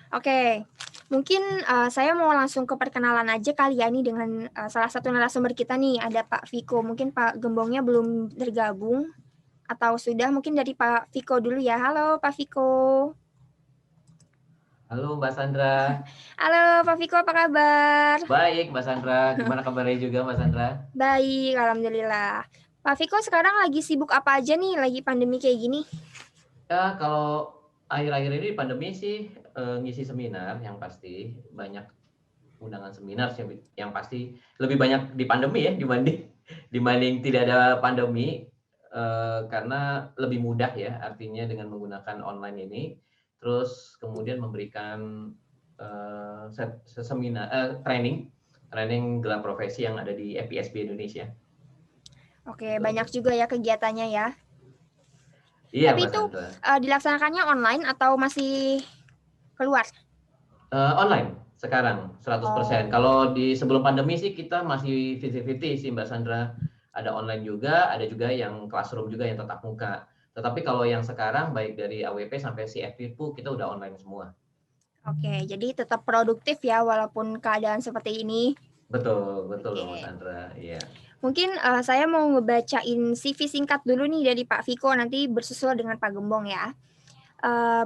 Oke, mungkin saya mau langsung ke perkenalan aja kali ya nih dengan salah satu narasumber kita nih, ada Pak Viko. Mungkin Pak Gembongnya belum bergabung atau sudah, mungkin dari Pak Viko dulu ya. Halo Pak Viko. Halo Mbak Sandra. Halo Pak Viko, apa kabar? Baik Mbak Sandra, gimana kabarnya juga Mbak Sandra? Baik, alhamdulillah. Pak Viko sekarang lagi sibuk apa aja nih, lagi pandemi kayak gini? Ya kalau akhir-akhir ini pandemi sih ngisi seminar yang pasti banyak undangan seminar sih yang pasti lebih banyak di pandemi ya dibanding tidak ada pandemi karena lebih mudah ya artinya dengan menggunakan online ini terus kemudian memberikan seminar training gelar profesi yang ada di FISB Indonesia. Oke, Gitu. banyak juga ya kegiatannya ya. Iya Tapi Mbak itu Sandra. dilaksanakannya online atau masih keluar? Online sekarang 100%. Oh, Kalau di sebelum pandemi sih kita masih 50-50 sih Mbak Sandra. Ada online juga, ada juga yang classroom juga yang tatap muka. Tetapi kalau yang sekarang baik dari AWP sampai CFP kita udah online semua. oke. Jadi tetap produktif ya walaupun keadaan seperti ini. Betul, betul Mbak Oke. Sandra. Iya. Mungkin saya mau ngebacain CV singkat dulu nih dari Pak Viko, nanti bersusul dengan Pak Gembong ya.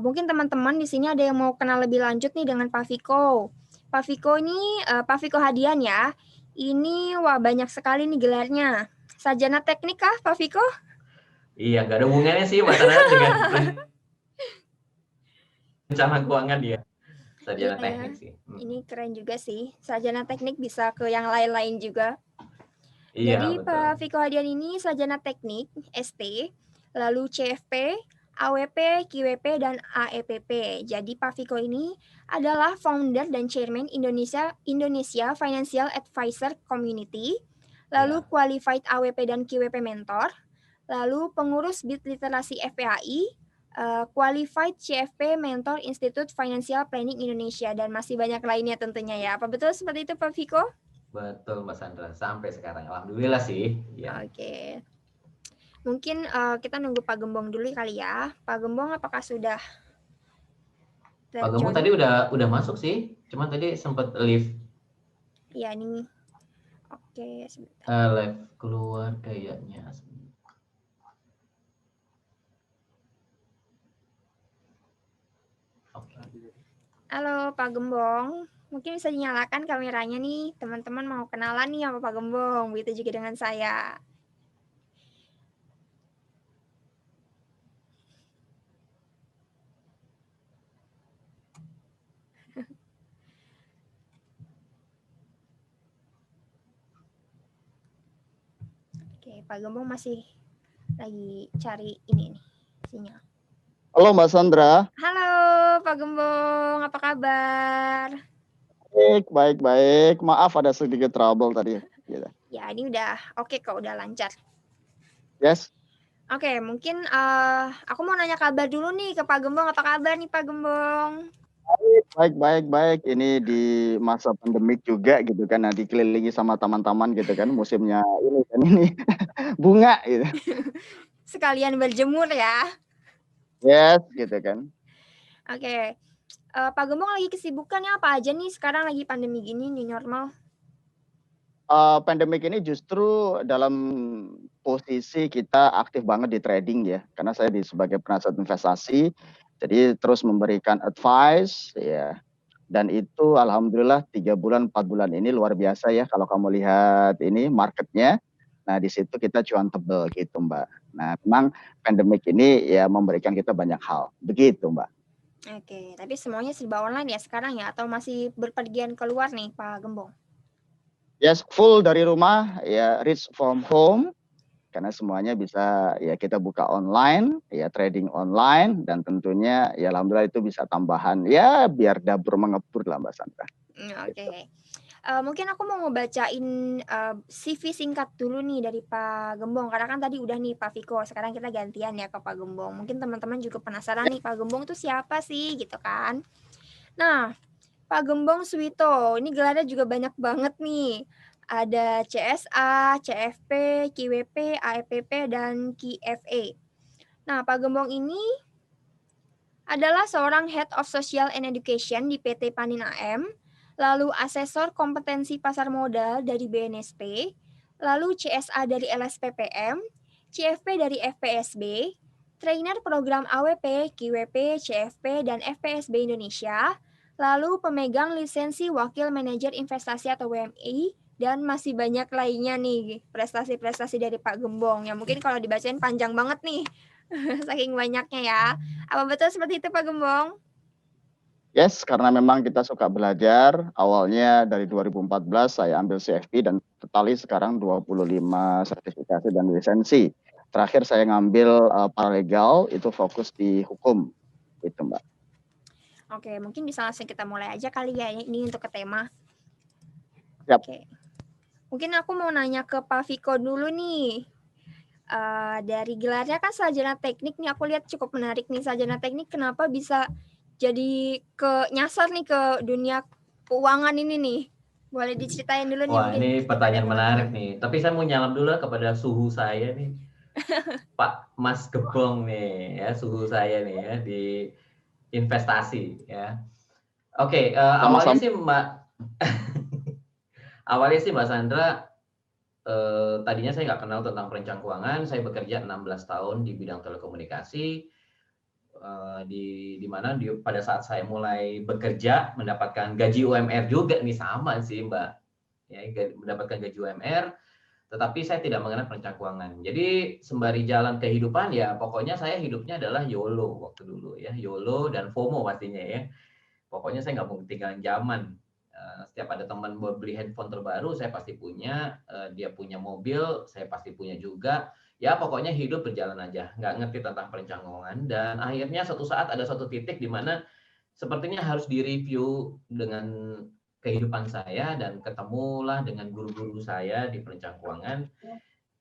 Mungkin teman-teman di sini ada yang mau kenal lebih lanjut nih dengan Pak Viko. Pak Viko ini Pak Viko Hadian ya. Ini wah banyak sekali nih gelarnya. Sarjana teknik kah Pak Viko? Iya, nggak ada hubungannya sih Mbak Sandra dengan rencana keuangan ya. Iya Sarjana ya. teknik sih. Ini keren juga sih. Sarjana teknik bisa ke yang lain-lain juga. Iya, Jadi betul. Pak Viko Hadian ini sarjana teknik ST, lalu CFP, AWP, QWP, dan AEPP. Jadi Pak Viko ini adalah founder dan chairman Indonesia Financial Advisor Community, lalu Iya. qualified AWP dan QWP mentor, lalu pengurus BIT Literasi FPAI, qualified CFP mentor Institute Financial Planning Indonesia, dan masih banyak lainnya tentunya ya. Apa betul seperti itu Pak Viko? Betul Mbak Sandra. Sampai sekarang alhamdulillah sih. Ya. Oke. Mungkin kita nunggu Pak Gembong dulu kali ya. Pak Gembong apakah sudah Pak Gembong terjoin? tadi udah masuk sih, cuman tadi sempat live Iya nih. Oke, sebentar. live keluar kayaknya. Oke. Halo Pak Gembong. Mungkin bisa dinyalakan kameranya nih. Teman-teman mau kenalan nih sama Pak Gembong. Begitu juga dengan saya. Oke, Pak Gembong masih lagi cari ini nih sinyal. Halo Mbak Sandra. Halo Pak Gembong, apa kabar? Baik. Maaf ada sedikit trouble tadi. Gitu. Ya, ini udah oke kok, udah lancar. Yes. Oke, mungkin aku mau nanya kabar dulu nih ke Pak Gembong. Apa kabar nih Pak Gembong? Baik. Ini di masa pandemik juga gitu kan. Nah, dikelilingi sama taman-taman gitu kan. Musimnya ini kan ini bunga gitu. Sekalian berjemur ya. Yes, gitu kan. Oke. Pak Gembong lagi kesibukannya apa aja nih sekarang lagi pandemi gini, new normal? Pandemik ini justru dalam posisi kita aktif banget di trading ya. Karena saya sebagai penasihat investasi, jadi terus memberikan advice ya. Dan itu alhamdulillah 3 bulan, 4 bulan ini luar biasa ya kalau kamu lihat ini marketnya. Nah di situ kita cuan tebel gitu Mbak. Nah memang pandemik ini ya memberikan kita banyak hal. Begitu Mbak. Oke, tapi semuanya serba online ya sekarang ya? Atau masih berpergian keluar nih Pak Gembong? Yes, full dari rumah ya, reach from home. Karena semuanya bisa ya kita buka online, ya trading online. Dan tentunya ya alhamdulillah itu bisa tambahan ya biar dapur mengepur lah Mbak Sandra. Oke. Mungkin aku mau ngebacain CV singkat dulu nih dari Pak Gembong. Karena kan tadi udah nih Pak Viko, sekarang kita gantian ya ke Pak Gembong. Mungkin teman-teman juga penasaran nih Pak Gembong tuh siapa sih gitu kan. Nah, Pak Gembong Suwito, ini gelarnya juga banyak banget nih. Ada CSA, CFP, QWP, AEPP, dan QFA. Nah, Pak Gembong ini adalah seorang Head of Social and Education di PT Panin AM, lalu Asesor Kompetensi Pasar Modal dari BNSP, lalu CSA dari LSPPM, CFP dari FPSB, Trainer Program AWP, QWP, CFP, dan FPSB Indonesia, lalu pemegang lisensi Wakil Manajer Investasi atau WMI, dan masih banyak lainnya nih prestasi-prestasi dari Pak Gembong yang mungkin kalau dibacain panjang banget nih saking banyaknya ya. Apa betul seperti itu Pak Gembong? Yes, karena memang kita suka belajar. Awalnya dari 2014 saya ambil CFP dan totali sekarang 25 sertifikasi dan lisensi. Terakhir saya ngambil paralegal, itu fokus di hukum. Itu Mbak. Oke, mungkin bisa langsung kita mulai aja kali ya ini untuk ke tema. Siap. Oke. Mungkin aku mau nanya ke Pak Viko dulu nih. Dari gelarnya kan sarjana teknik nih, aku lihat cukup menarik nih sarjana teknik. Kenapa bisa jadi nyasar nih ke dunia keuangan ini nih? Boleh diceritain dulu nih. Wah, mungkin ini kepada pertanyaan teman-teman. menarik nih. Tapi saya mau nyalam dulu kepada suhu saya nih. Pak Mas Gembong nih ya, suhu saya nih ya di investasi ya. Oke, awalnya Sama-sama. sih Mbak awalnya sih Mbak Sandra tadinya saya nggak kenal tentang perencanaan keuangan. Saya bekerja 16 tahun di bidang telekomunikasi. Di mana pada saat saya mulai bekerja mendapatkan gaji UMR juga nih, sama sih Mbak. Ya, mendapatkan gaji UMR, tetapi saya tidak mengenal perencanaan keuangan. Jadi sembari jalan kehidupan ya pokoknya saya hidupnya adalah YOLO waktu dulu ya, YOLO dan FOMO pastinya ya. Pokoknya saya nggak mau ketinggalan zaman. Setiap ada teman beli handphone terbaru, saya pasti punya. Dia punya mobil, saya pasti punya juga. Ya pokoknya hidup berjalan aja, nggak ngerti tentang perencanaan keuangan. Dan akhirnya suatu saat ada satu titik di mana sepertinya harus direview dengan kehidupan saya, dan ketemulah dengan guru-guru saya di perencanaan keuangan.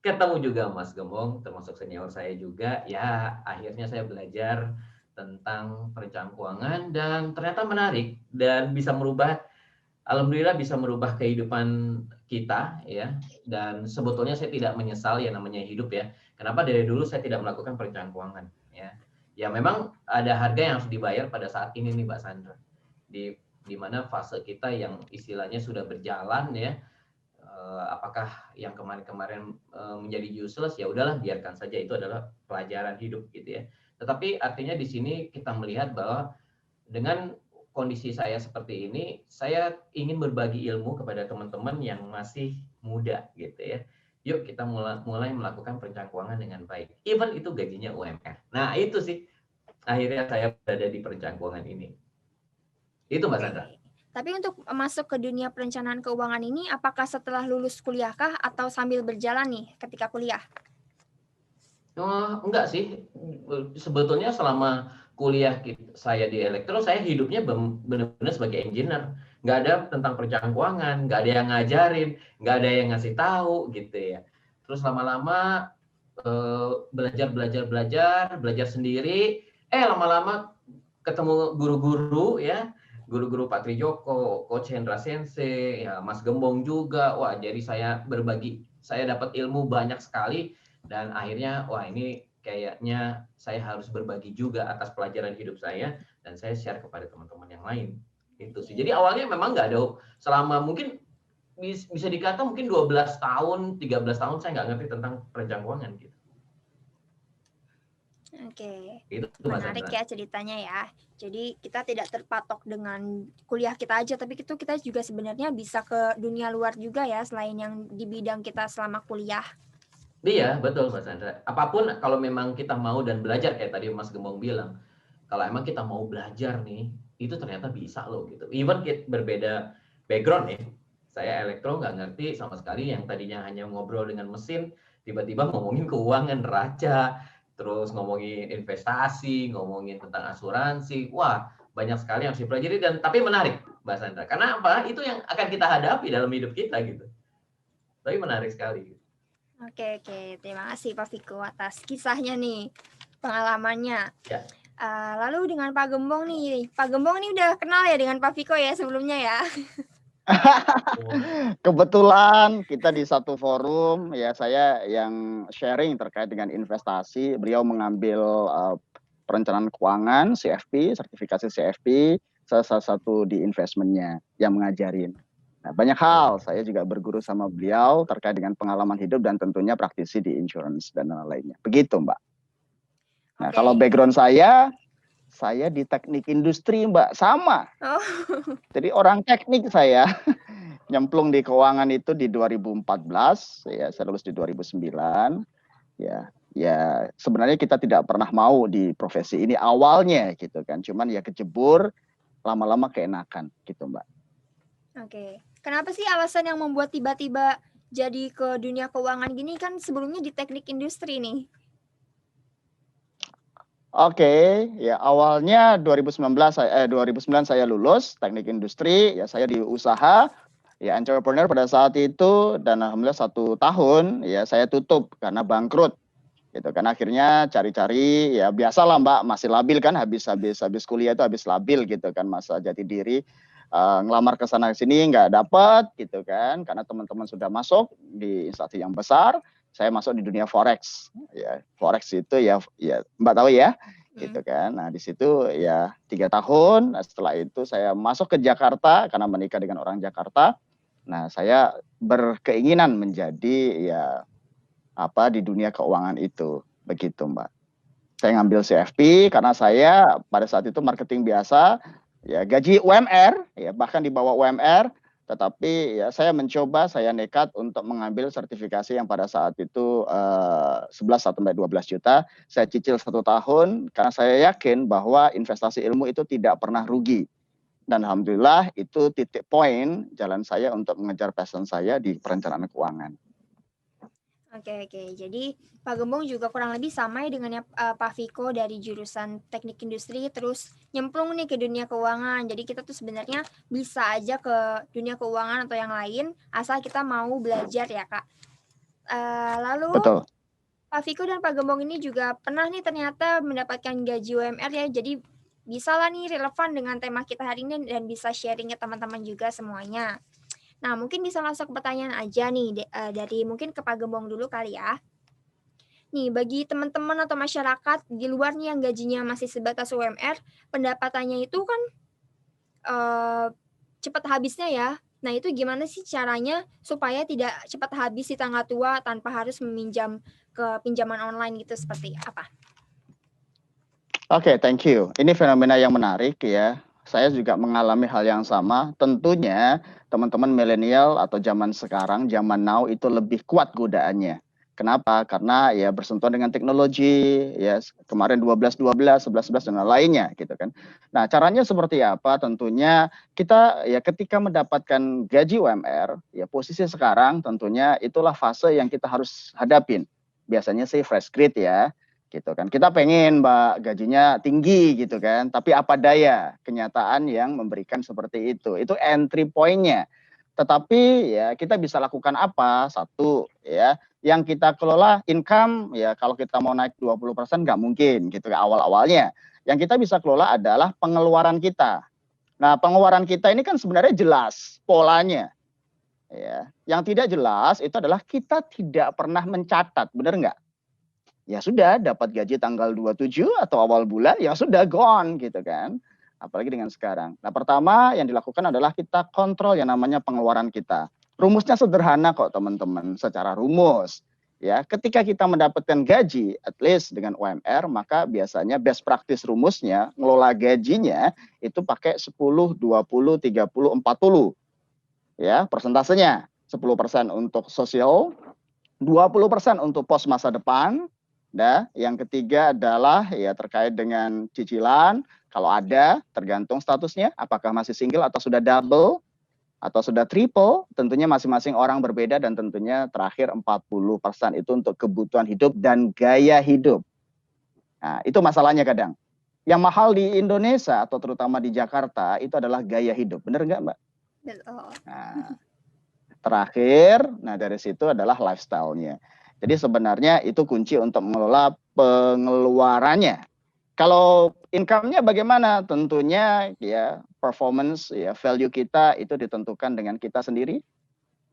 Ketemu juga Mas Gembong, termasuk senior saya juga. Ya akhirnya saya belajar tentang perencanaan keuangan dan ternyata menarik dan bisa merubah, alhamdulillah bisa merubah kehidupan kita ya. Dan sebetulnya saya tidak menyesal ya, namanya hidup ya. Kenapa dari dulu saya tidak melakukan perencanaan keuangan ya. Ya memang ada harga yang harus dibayar pada saat ini nih Mbak Sandra. Di mana fase kita yang istilahnya sudah berjalan ya. Apakah yang kemarin-kemarin menjadi useless, ya udahlah biarkan saja, itu adalah pelajaran hidup gitu ya. Tetapi artinya di sini kita melihat bahwa dengan kondisi saya seperti ini, saya ingin berbagi ilmu kepada teman-teman yang masih muda gitu ya. Yuk kita mulai melakukan perencanaan keuangan dengan baik. Even itu gajinya UMR. Nah itu sih akhirnya saya berada di perencanaan keuangan ini. Itu Mbak Sandra. Tapi untuk masuk ke dunia perencanaan keuangan ini, apakah setelah lulus kuliahkah atau sambil berjalan nih ketika kuliah? Oh, enggak sih. Sebetulnya selama kuliah saya di elektro, saya hidupnya benar-benar sebagai engineer. Nggak ada tentang perencanaan keuangan, nggak ada yang ngajarin, nggak ada yang ngasih tahu gitu ya. Terus lama-lama belajar sendiri. Lama-lama ketemu guru-guru ya, guru-guru Pak Trijoko, Coach Hendra Sensei, ya Mas Gembong juga. Wah, jadi saya dapat ilmu banyak sekali. Dan akhirnya, wah ini kayaknya saya harus berbagi juga atas pelajaran hidup saya, dan saya share kepada teman-teman yang lain. Itu sih. Jadi awalnya memang nggak ada, selama mungkin bisa dikata mungkin 12 tahun, 13 tahun saya nggak ngerti tentang perencanaan keuangan gitu. Oke, Itu menarik ya ceritanya ya. Jadi kita tidak terpatok dengan kuliah kita aja, tapi kita juga sebenarnya bisa ke dunia luar juga ya, selain yang di bidang kita selama kuliah. Iya, betul Mas Sandra. Apapun kalau memang kita mau dan belajar, kayak tadi Mas Gembong bilang, kalau emang kita mau belajar nih, itu ternyata bisa loh gitu. Even kita berbeda background ya. Saya elektro nggak ngerti sama sekali, yang tadinya hanya ngobrol dengan mesin, tiba-tiba ngomongin keuangan neraca, terus ngomongin investasi, ngomongin tentang asuransi. Wah, banyak sekali yang harus dipelajari, dan tapi menarik Mbak Sandra. Karena apa? Itu yang akan kita hadapi dalam hidup kita gitu. Tapi menarik sekali. Oke. Terima kasih Pak Viko atas kisahnya nih, pengalamannya. Ya. Lalu dengan Pak Gembong nih, Pak Gembong ini udah kenal ya dengan Pak Viko ya sebelumnya ya? Kebetulan kita di satu forum ya, saya yang sharing terkait dengan investasi, beliau mengambil perencanaan keuangan, CFP, sertifikasi CFP, salah satu di investmentnya yang mengajarin. Nah, banyak hal, saya juga berguru sama beliau terkait dengan pengalaman hidup dan tentunya praktisi di insurance dan lain-lainnya. Begitu, Mbak. Nah, kalau background saya di teknik industri, Mbak, sama. Oh. Jadi orang teknik saya. Nyemplung di keuangan itu di 2014, ya saya lulus di 2009. Ya sebenarnya kita tidak pernah mau di profesi ini awalnya gitu kan, cuman ya kecebur, lama-lama keenakan gitu, Mbak. Oke. Kenapa sih alasan yang membuat tiba-tiba jadi ke dunia keuangan gini, kan sebelumnya di teknik industri nih? Oke, ya awalnya 2009 saya lulus teknik industri, ya saya di usaha, ya entrepreneur pada saat itu, dan alhamdulillah 1 tahun ya saya tutup karena bangkrut gitu kan. Akhirnya cari-cari, ya biasalah Mbak, masih labil kan, habis kuliah itu habis labil gitu kan, masa jati diri, ngelamar ke sana sini nggak dapet gitu kan, karena teman-teman sudah masuk di instansi yang besar. Saya masuk di dunia forex, ya forex itu ya Mbak tahu ya, gitu kan. Nah di situ ya 3 tahun. Nah, setelah itu saya masuk ke Jakarta karena menikah dengan orang Jakarta. Nah saya berkeinginan menjadi ya di dunia keuangan itu, begitu Mbak. Saya ngambil CFP karena saya pada saat itu marketing biasa, ya gaji UMR, ya bahkan di bawah UMR, tetapi ya saya nekat untuk mengambil sertifikasi yang pada saat itu 11 sampai 12 juta. Saya cicil 1 tahun karena saya yakin bahwa investasi ilmu itu tidak pernah rugi. Dan alhamdulillah itu titik poin jalan saya untuk mengejar passion saya di perencanaan keuangan. Oke. Jadi Pak Gembong juga kurang lebih sama ya dengan Pak Viko dari jurusan teknik industri, terus nyemplung nih ke dunia keuangan. Jadi kita tuh sebenarnya bisa aja ke dunia keuangan atau yang lain, asal kita mau belajar ya Kak. Lalu Betul. Pak Viko dan Pak Gembong ini juga pernah nih ternyata mendapatkan gaji UMR ya, jadi bisa lah nih relevan dengan tema kita hari ini dan bisa sharing ke teman-teman juga semuanya. Nah, mungkin bisa langsung ke pertanyaan aja nih, dari mungkin ke Pak Gembong dulu kali ya. Nih, bagi teman-teman atau masyarakat di luar nih yang gajinya masih sebatas UMR, pendapatannya itu kan cepat habisnya ya. Nah, itu gimana sih caranya supaya tidak cepat habis di tangga tua tanpa harus meminjam ke pinjaman online gitu, seperti apa? Oke, thank you. Ini fenomena yang menarik ya. Saya juga mengalami hal yang sama. Tentunya teman-teman milenial atau zaman sekarang, zaman now itu lebih kuat godaannya. Kenapa? Karena ya bersentuhan dengan teknologi, ya kemarin 12-12, 11-11 dan lainnya gitu kan. Nah, caranya seperti apa? Tentunya kita ya ketika mendapatkan gaji UMR, ya posisi sekarang tentunya itulah fase yang kita harus hadapin. Biasanya sih fresh grade ya. Gitu kan. Kita pengen Mbak gajinya tinggi gitu kan, tapi apa daya kenyataan yang memberikan seperti itu. Itu entry point-nya. Tetapi ya kita bisa lakukan apa? Satu ya, yang kita kelola income ya kalau kita mau naik 20% nggak mungkin gitu awal-awalnya. Yang kita bisa kelola adalah pengeluaran kita. Nah, pengeluaran kita ini kan sebenarnya jelas polanya. Ya, yang tidak jelas itu adalah kita tidak pernah mencatat, benar nggak? Ya sudah dapat gaji tanggal 27 atau awal bulan, ya sudah gone gitu kan. Apalagi dengan sekarang. Nah, pertama yang dilakukan adalah kita kontrol yang namanya pengeluaran kita. Rumusnya sederhana kok teman-teman, secara rumus. Ya, ketika kita mendapatkan gaji at least dengan UMR, maka biasanya best practice rumusnya ngelola gajinya itu pakai 10, 20, 30, 40. Ya, persentasenya 10% untuk sosial, 20% untuk pos masa depan. Nah, yang ketiga adalah ya terkait dengan cicilan, kalau ada tergantung statusnya, apakah masih single atau sudah double atau sudah triple, tentunya masing-masing orang berbeda, dan tentunya terakhir 40% itu untuk kebutuhan hidup dan gaya hidup. Nah, itu masalahnya kadang. Yang mahal di Indonesia atau terutama di Jakarta itu adalah gaya hidup, benar nggak Mbak? Betul. Nah, terakhir, nah dari situ adalah lifestyle-nya. Jadi sebenarnya itu kunci untuk mengelola pengeluarannya. Kalau income-nya bagaimana? Tentunya ya performance, ya value kita itu ditentukan dengan kita sendiri.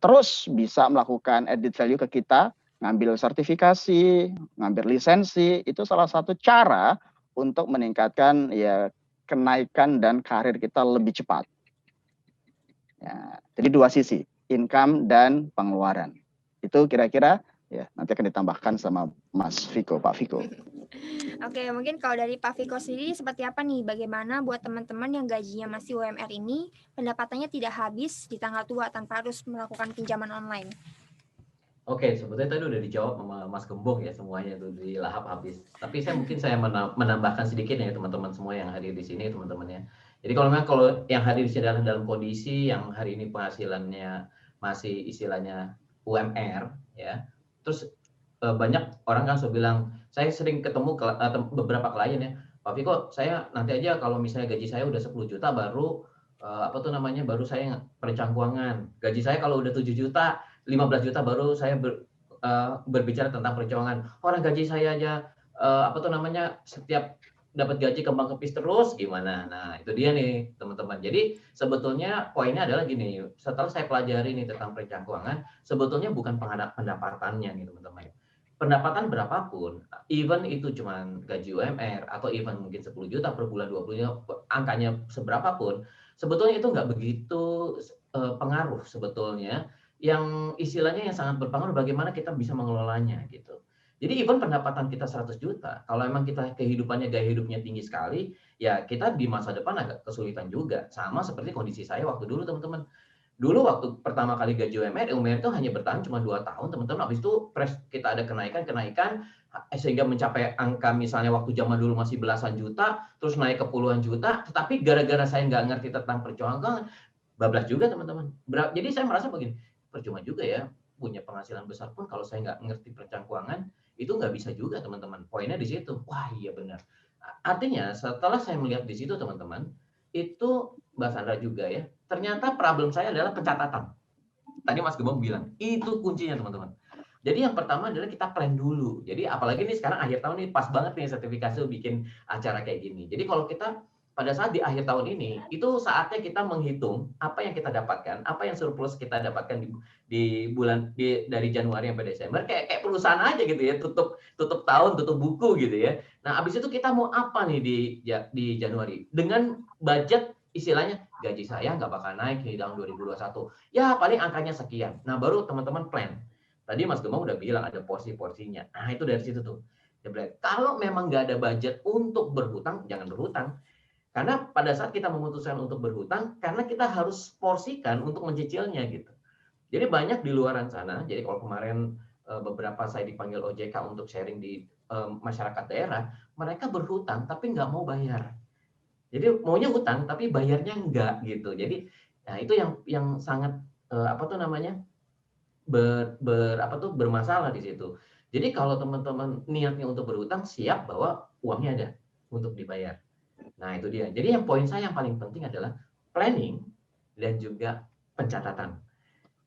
Terus bisa melakukan added value ke kita, ngambil sertifikasi, ngambil lisensi, itu salah satu cara untuk meningkatkan ya kenaikan dan karir kita lebih cepat. Ya, jadi dua sisi, income dan pengeluaran. Itu kira-kira ya nanti akan ditambahkan sama Mas Viko, Pak Viko. Oke, mungkin kalau dari Pak Viko sendiri seperti apa nih? Bagaimana buat teman-teman yang gajinya masih UMR ini, pendapatannya tidak habis di tanggal tua tanpa harus melakukan pinjaman online? Oke, sebetulnya tadi udah dijawab sama Mas Gembong ya, semuanya itu dilahap habis. Tapi saya menambahkan sedikit ya teman-teman semua yang hadir di sini, teman-teman ya. Jadi kalau yang hadir di sini adalah dalam kondisi yang hari ini penghasilannya masih istilahnya UMR ya. Terus banyak orang kan sudah bilang, saya sering ketemu beberapa klien ya, Pak Viko, saya nanti aja kalau misalnya gaji saya udah 10 juta baru baru saya perencanaan keuangan. Gaji saya kalau udah 7 juta 15 juta baru saya berbicara tentang perencanaan. Orang gaji saya aja setiap dapat gaji kembang kepis terus gimana? Nah, itu dia nih, teman-teman. Jadi sebetulnya poinnya adalah gini, setelah saya pelajari nih tentang perencanaan keuangan, sebetulnya bukan pendapatannya nih, teman-teman. Pendapatan berapapun, even itu cuma gaji UMR atau even mungkin 10 juta per bulan, 20 juta, angkanya seberapapun, sebetulnya itu nggak begitu pengaruh sebetulnya. Yang istilahnya yang sangat berpengaruh bagaimana kita bisa mengelolanya gitu. Jadi even pendapatan kita 100 juta, kalau emang kita kehidupannya gaya hidupnya tinggi sekali, ya kita di masa depan agak kesulitan juga. Sama seperti kondisi saya waktu dulu, teman-teman. Dulu waktu pertama kali gaji UMR itu hanya bertahan cuma 2 tahun, teman-teman. Habis itu kita ada kenaikan sehingga mencapai angka misalnya waktu zaman dulu masih belasan juta, terus naik ke puluhan juta, tetapi gara-gara saya nggak ngerti tentang perjuangan, bablas juga, teman-teman. Jadi saya merasa begini, percuma juga ya punya penghasilan besar pun kalau saya nggak ngerti perencanaan keuangan itu nggak bisa juga, teman-teman. Poinnya di situ. Wah, iya benar. Artinya setelah saya melihat di situ, teman-teman, itu Mbak Sandra juga ya, ternyata problem saya adalah pencatatan. Tadi Mas Gembong bilang itu kuncinya, teman-teman. Jadi yang pertama adalah kita plan dulu. Jadi apalagi nih sekarang akhir tahun nih pas banget nih sertifikasi bikin acara kayak gini. Jadi kalau kita pada saat di akhir tahun ini, itu saatnya kita menghitung apa yang kita dapatkan, apa yang surplus kita dapatkan di bulan dari Januari sampai Desember, kayak perusahaan aja gitu ya, tutup tahun, tutup buku gitu ya. Nah, habis itu kita mau apa nih di Januari? Dengan budget istilahnya gaji saya nggak bakal naik di tahun 2021. Ya paling angkanya sekian. Nah, baru teman-teman plan. Tadi Mas Gembong udah bilang ada porsi-porsinya. Nah, itu dari situ tuh. Kalau memang nggak ada budget untuk berhutang, jangan berhutang. Karena pada saat kita memutuskan untuk berhutang, karena kita harus porsikan untuk mencicilnya gitu. Jadi banyak di luaran sana, jadi kalau kemarin beberapa saya dipanggil OJK untuk sharing di masyarakat daerah, mereka berhutang tapi nggak mau bayar. Jadi maunya hutang tapi bayarnya enggak gitu. Jadi nah itu yang sangat bermasalah di situ. Jadi kalau teman-teman niatnya untuk berhutang, siap bahwa uangnya ada untuk dibayar. Nah, itu dia. Jadi yang poin saya yang paling penting adalah planning dan juga pencatatan.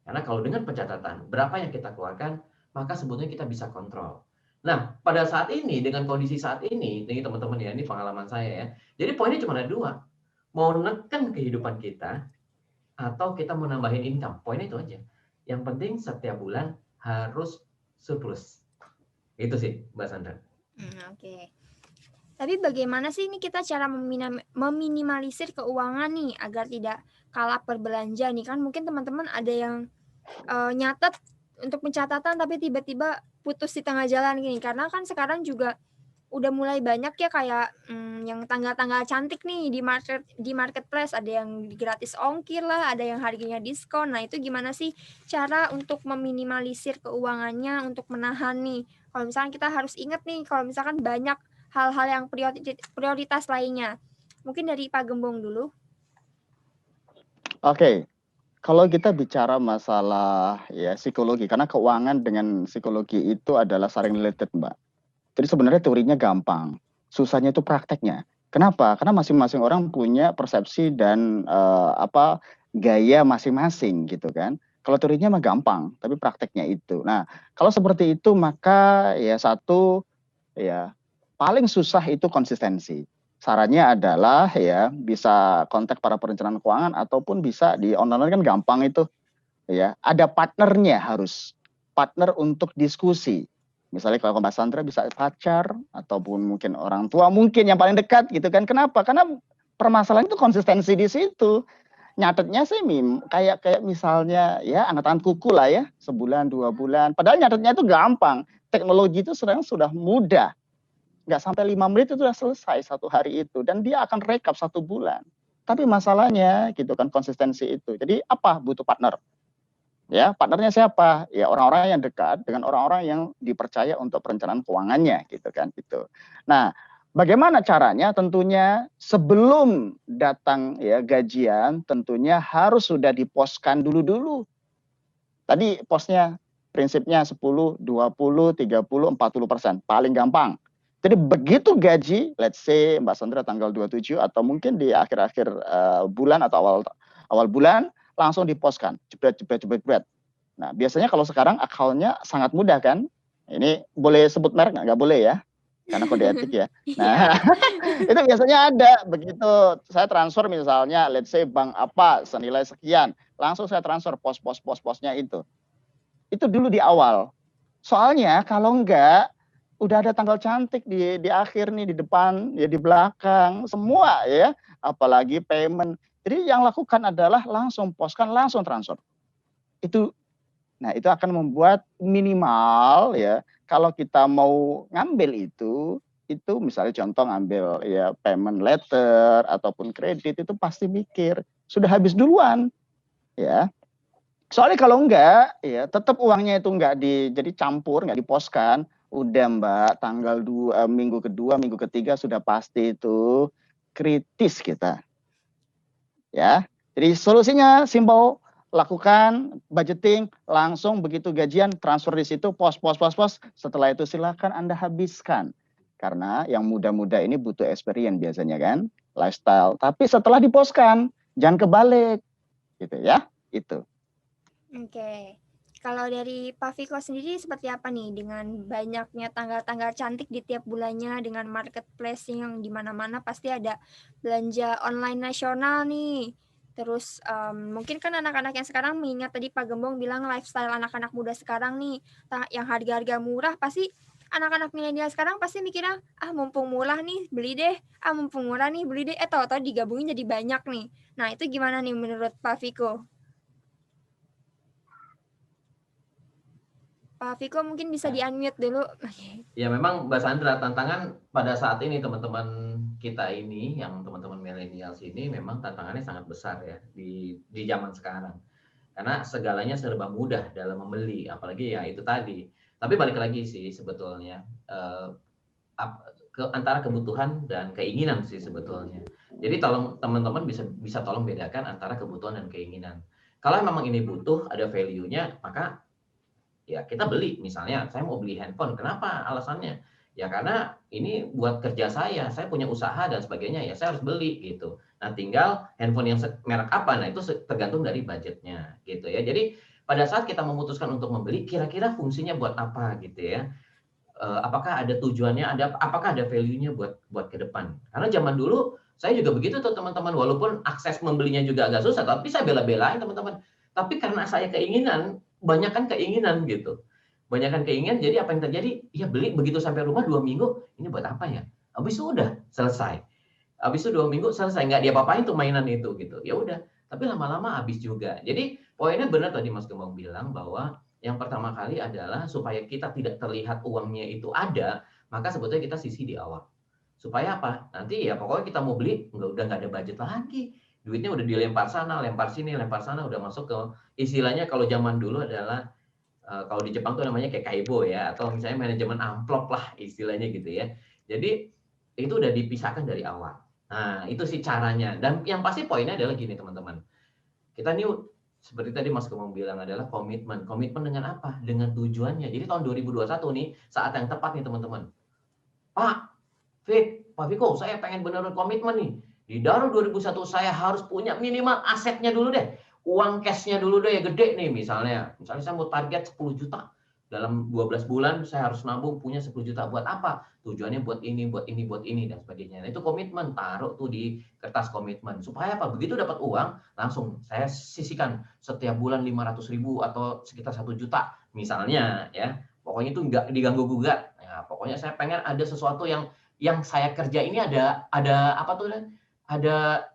Karena kalau dengan pencatatan, berapa yang kita keluarkan, maka sebetulnya kita bisa kontrol. Nah, pada saat ini, dengan kondisi saat ini teman-teman ya, ini pengalaman saya ya. Jadi poinnya cuma ada 2. Mau neken kehidupan kita, atau kita mau nambahin income. Poinnya itu aja. Yang penting setiap bulan harus surplus. Itu sih, Mbak Sandra. Oke. Tapi bagaimana sih ini kita cara meminimalisir keuangan nih agar tidak kalap berbelanja nih? Kan mungkin teman-teman ada yang nyatet untuk pencatatan tapi tiba-tiba putus di tengah jalan gini. Karena kan sekarang juga udah mulai banyak ya kayak yang tanggal-tanggal cantik nih di marketplace, ada yang gratis ongkir lah, ada yang harganya diskon. Nah, itu gimana sih cara untuk meminimalisir keuangannya untuk menahan nih? Kalau misalkan kita harus ingat nih, kalau misalkan banyak hal-hal yang prioritas lainnya. Mungkin dari Pak Gembong dulu. Oke. Kalau kita bicara masalah ya psikologi, karena keuangan dengan psikologi itu adalah saling related, Mbak. Jadi sebenarnya teorinya gampang, susahnya itu prakteknya. Kenapa? Karena masing-masing orang punya persepsi dan gaya masing-masing gitu kan. Kalau teorinya mah gampang, tapi prakteknya itu. Nah, kalau seperti itu maka ya satu ya paling susah itu konsistensi. Sarannya adalah ya bisa kontak para perencanaan keuangan ataupun bisa di online kan gampang itu ya. Ada partnernya, harus partner untuk diskusi. Misalnya kalau Mbak Sandra bisa pacar ataupun mungkin orang tua mungkin yang paling dekat gitu kan. Kenapa? Karena permasalahan itu konsistensi di situ. Nyatetnya sih kayak misalnya ya angkatan kuku lah ya, sebulan 2 bulan. Padahal nyatetnya itu gampang. Teknologi itu sekarang sudah mudah. Nggak sampai 5 menit itu sudah selesai satu hari itu. Dan dia akan rekap 1 bulan. Tapi masalahnya gitu kan konsistensi itu. Jadi apa? Butuh partner. Ya, partnernya siapa? Ya orang-orang yang dekat dengan orang-orang yang dipercaya untuk perencanaan keuangannya gitu kan gitu. Nah, bagaimana caranya? Tentunya sebelum datang ya gajian tentunya harus sudah diposkan dulu. Tadi posnya prinsipnya 10, 20, 30, 40%, paling gampang. Jadi begitu gaji, let's say Mbak Sandra tanggal 27 atau mungkin di akhir-akhir bulan atau awal bulan langsung diposkan, jebret. Nah, biasanya kalau sekarang akunnya sangat mudah kan? Ini boleh sebut merek nggak? Nggak boleh ya, karena kode etik ya. Nah, itu biasanya ada begitu saya transfer misalnya, let's say bank apa senilai sekian, langsung saya transfer posnya itu. Itu dulu di awal. Soalnya kalau enggak, udah ada tanggal cantik di akhir nih, di depan, ya di belakang, semua ya, apalagi payment. Jadi yang lakukan adalah langsung poskan, langsung transfer. Itu akan membuat minimal ya, kalau kita mau ngambil itu misalnya contoh ngambil ya payment letter ataupun kredit itu pasti mikir, sudah habis duluan ya. Soalnya kalau enggak ya tetap uangnya itu enggak jadi campur, enggak diposkan, udah Mbak tanggal minggu kedua, minggu ketiga sudah pasti itu kritis kita. Ya. Jadi solusinya simpel, lakukan budgeting, langsung begitu gajian transfer di situ pos. Setelah itu silakan Anda habiskan. Karena yang muda-muda ini butuh experience biasanya kan, lifestyle. Tapi setelah diposkan, jangan kebalik. Gitu ya. Itu. Oke. Kalau dari Pak Viko sendiri seperti apa nih dengan banyaknya tanggal-tanggal cantik di tiap bulannya dengan marketplace yang di mana-mana pasti ada belanja online nasional nih. Terus mungkin kan anak-anak yang sekarang mengingat tadi Pak Gembong bilang lifestyle anak-anak muda sekarang nih yang harga-harga murah pasti anak-anak milenial sekarang pasti mikirnya mumpung murah nih beli deh, mumpung murah nih beli deh, tahu-tahu digabungin jadi banyak nih. Nah itu gimana nih menurut Pak Viko? Pak Viko mungkin bisa di-unmute dulu. Ya memang Mbak Sandra, tantangan pada saat ini teman-teman kita ini, yang teman-teman milenial ini memang tantangannya sangat besar ya di zaman sekarang. Karena segalanya serba mudah dalam membeli, apalagi ya itu tadi. Tapi balik lagi sih sebetulnya antara kebutuhan dan keinginan sih sebetulnya. Jadi tolong teman-teman bisa tolong bedakan antara kebutuhan dan keinginan. Kalau memang ini butuh, ada value-nya, maka ya kita beli. Misalnya saya mau beli handphone, kenapa alasannya? Ya karena ini buat kerja saya punya usaha dan sebagainya, ya saya harus beli gitu. Nah tinggal handphone yang merek apa, nah itu tergantung dari budgetnya gitu ya. Jadi pada saat kita memutuskan untuk membeli, kira-kira fungsinya buat apa gitu ya. Apakah ada tujuannya, apakah ada value-nya buat ke depan. Karena zaman dulu saya juga begitu tuh teman-teman, walaupun akses membelinya juga agak susah, tapi saya bela-belain teman-teman. Tapi karena saya banyakkan keinginan gitu. Banyakkan keinginan, jadi apa yang terjadi? Ya beli begitu sampai rumah 2 minggu, ini buat apa ya? Habis itu udah selesai. Habis itu 2 minggu selesai, nggak diapa-apain tuh mainan itu gitu. Ya udah, tapi lama-lama habis juga. Jadi poinnya benar tadi Mas Gembong bilang bahwa yang pertama kali adalah supaya kita tidak terlihat uangnya itu ada, maka sebetulnya kita sisi di awal. Supaya apa? Nanti ya pokoknya kita mau beli, udah nggak ada budget lagi. Duitnya udah dilempar sana, lempar sini, lempar sana, udah masuk ke istilahnya kalau zaman dulu adalah kalau di Jepang tuh namanya kayak kaibo ya, atau misalnya manajemen amplop lah istilahnya gitu ya. Jadi itu udah dipisahkan dari awal. Nah itu sih caranya. Dan yang pasti poinnya adalah gini teman-teman. Kita nih seperti tadi Mas Gembong bilang adalah komitmen. Komitmen dengan apa? Dengan tujuannya. Jadi tahun 2021 nih saat yang tepat nih teman-teman. Pak Viko, saya pengen beneran komitmen nih. Di Daru 2001 saya harus punya minimal asetnya dulu deh. Uang cashnya dulu deh, gede nih misalnya. Misalnya saya mau target 10 juta. Dalam 12 bulan saya harus nabung punya 10 juta. Buat apa? Tujuannya buat ini, dan sebagainya. Nah, itu komitmen. Taruh tuh di kertas komitmen. Supaya apa? Begitu dapat uang, langsung saya sisihkan setiap bulan 500.000 atau sekitar 1 juta. Misalnya ya. pokoknya itu nggak diganggu-gugat. Ya, pokoknya saya pengen ada sesuatu yang saya kerja ini ada apa tuh, ada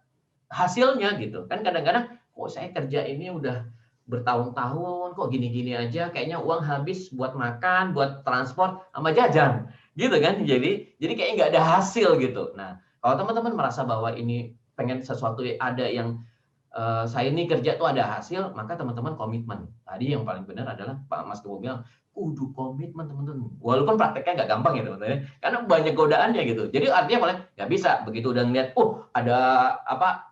hasilnya gitu. Kan kadang-kadang, kok saya kerja ini udah bertahun-tahun, kok gini-gini aja, kayaknya uang habis buat makan, buat transport, sama jajan, gitu kan. Jadi kayak nggak ada hasil gitu. Nah, kalau teman-teman merasa bahwa ini pengen sesuatu ada yang saya ini kerja tuh ada hasil, maka teman-teman komitmen. Tadi yang paling benar adalah Pak Mas Gembong bilang, kudu komitmen teman-teman. Walaupun prakteknya nggak gampang ya teman-teman, karena banyak godaannya gitu. Jadi artinya paling nggak bisa begitu udah ngeliat, ada apa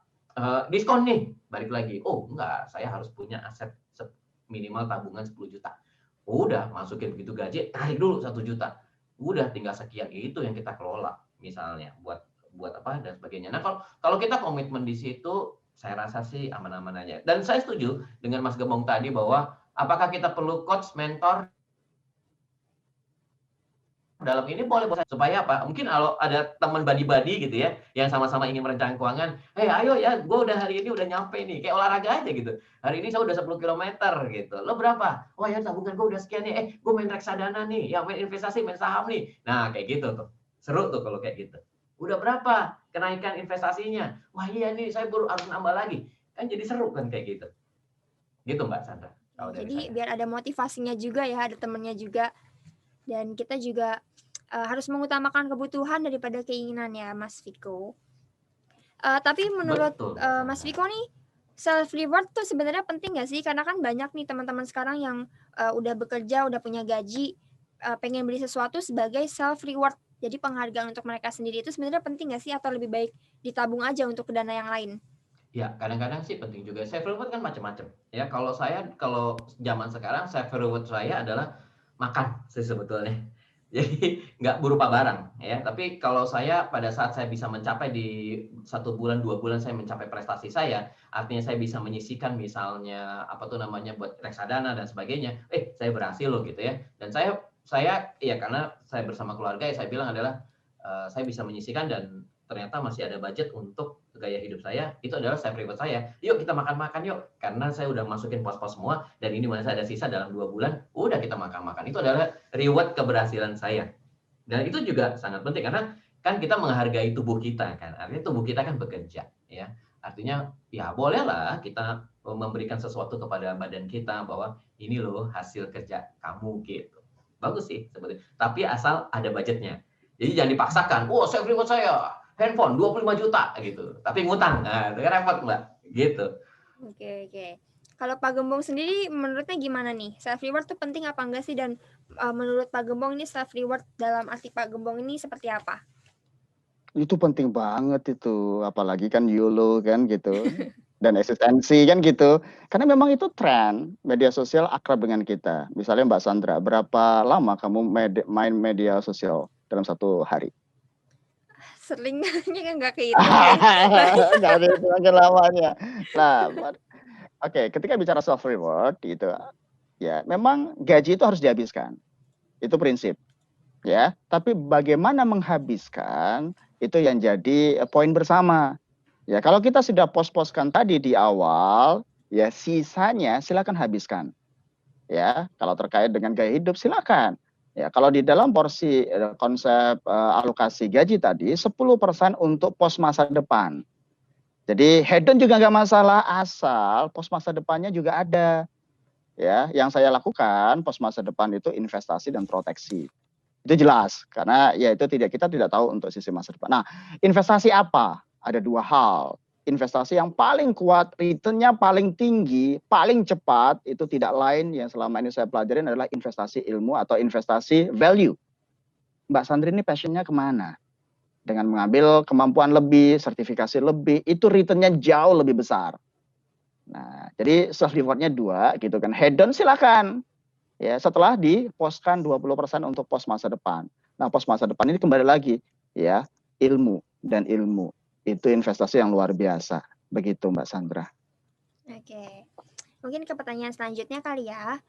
diskon nih, balik lagi. Oh enggak, saya harus punya aset minimal tabungan 10 juta. Udah masukin begitu gaji, tarik dulu 1 juta. Udah tinggal sekian, itu yang kita kelola misalnya buat apa dan sebagainya. Nah, kalau kita komitmen di situ, saya rasa sih aman-aman aja. Dan saya setuju dengan Mas Gembong tadi bahwa apakah kita perlu coach, mentor dalam ini boleh supaya apa? Mungkin kalau ada teman badi-badi gitu ya, yang sama-sama ingin merencanakan keuangan, ayo ya, gue udah hari ini udah nyampe nih, kayak olahraga aja gitu. Hari ini saya udah 10 kilometer gitu. Lo berapa? Wah ya tabungan gue udah sekian nih. Gue main reksadana nih, ya main investasi, main saham nih. Nah kayak gitu tuh, seru tuh kalau kayak gitu. Udah berapa kenaikan investasinya? Wah iya nih, saya baru harus nambah lagi. Kan jadi seru kan kayak gitu. Gitu Mbak Sandra. Jadi biar ada motivasinya juga ya, ada temennya juga. Dan kita juga harus mengutamakan kebutuhan daripada keinginan ya, Mas Viko. Tapi menurut Mas Viko nih, self reward tuh sebenarnya penting nggak sih? Karena kan banyak nih teman-teman sekarang yang udah bekerja, udah punya gaji, pengen beli sesuatu sebagai self reward. Jadi penghargaan untuk mereka sendiri itu sebenarnya penting nggak sih? Atau lebih baik ditabung aja untuk dana yang lain? Ya, kadang-kadang sih penting juga. Self reward kan macam-macam. Ya, kalau zaman sekarang self reward saya adalah makan sih sebetulnya. Jadi nggak berupa barang ya. Tapi kalau saya pada saat saya bisa mencapai di 1 bulan 2 bulan saya mencapai prestasi saya, artinya saya bisa menyisihkan misalnya apa tuh namanya buat reksadana dan sebagainya. Saya berhasil loh gitu ya. Dan saya ya karena saya bersama keluarga ya saya bilang adalah saya bisa menyisihkan dan ternyata masih ada budget untuk gaya hidup saya, itu adalah self reward saya. Yuk kita makan-makan yuk, karena saya udah masukin pos-pos semua, dan ini masih ada sisa dalam 2 bulan, udah kita makan-makan. Itu adalah reward keberhasilan saya. Dan itu juga sangat penting, karena kan kita menghargai tubuh kita kan, artinya tubuh kita kan bekerja. Ya. Artinya ya bolehlah kita memberikan sesuatu kepada badan kita, bahwa ini loh hasil kerja kamu gitu. Bagus sih sebetulnya, tapi asal ada budgetnya. Jadi jangan dipaksakan, self reward saya handphone 25 juta gitu, tapi ngutang. Nah, itu kan repot Mbak, gitu. Oke. Kalau Pak Gembong sendiri menurutnya gimana nih? Self reward tuh penting apa enggak sih? Dan menurut Pak Gembong ini self reward dalam arti Pak Gembong ini seperti apa? Itu penting banget itu, apalagi kan YOLO kan gitu. Dan eksistensi kan gitu. Karena memang itu tren, media sosial akrab dengan kita. Misalnya Mbak Sandra, berapa lama kamu main media sosial dalam 1 hari? Seringnya nggak kehitung ya. Nggak ada hitungan lamanya. Nah, oke, ketika bicara self reward gitu, ya memang gaji itu harus dihabiskan. Itu prinsip. Ya, tapi bagaimana menghabiskan itu yang jadi poin bersama. Ya, kalau kita sudah pos-poskan tadi di awal, ya sisanya silakan habiskan. Ya, kalau terkait dengan gaya hidup silakan. Ya, kalau di dalam porsi konsep alokasi gaji tadi 10% untuk pos masa depan. Jadi hedon juga nggak masalah asal pos masa depannya juga ada. Ya, yang saya lakukan pos masa depan itu investasi dan proteksi. Itu jelas karena ya itu kita tidak tahu untuk sisi masa depan. Nah, investasi apa? Ada 2 hal. Investasi yang paling kuat, return-nya paling tinggi, paling cepat, itu tidak lain yang selama ini saya pelajarin adalah investasi ilmu atau investasi value. Mbak Sandri ini passion-nya kemana? Dengan mengambil kemampuan lebih, sertifikasi lebih, itu return-nya jauh lebih besar. Nah, jadi self reward-nya 2 gitu kan. Hedon silakan. Ya, setelah diposkan 20% untuk pos masa depan. Nah, pos masa depan ini kembali lagi ya, ilmu dan ilmu. Itu investasi yang luar biasa. Begitu Mbak Sandra. Oke. Mungkin ke pertanyaan selanjutnya kali ya.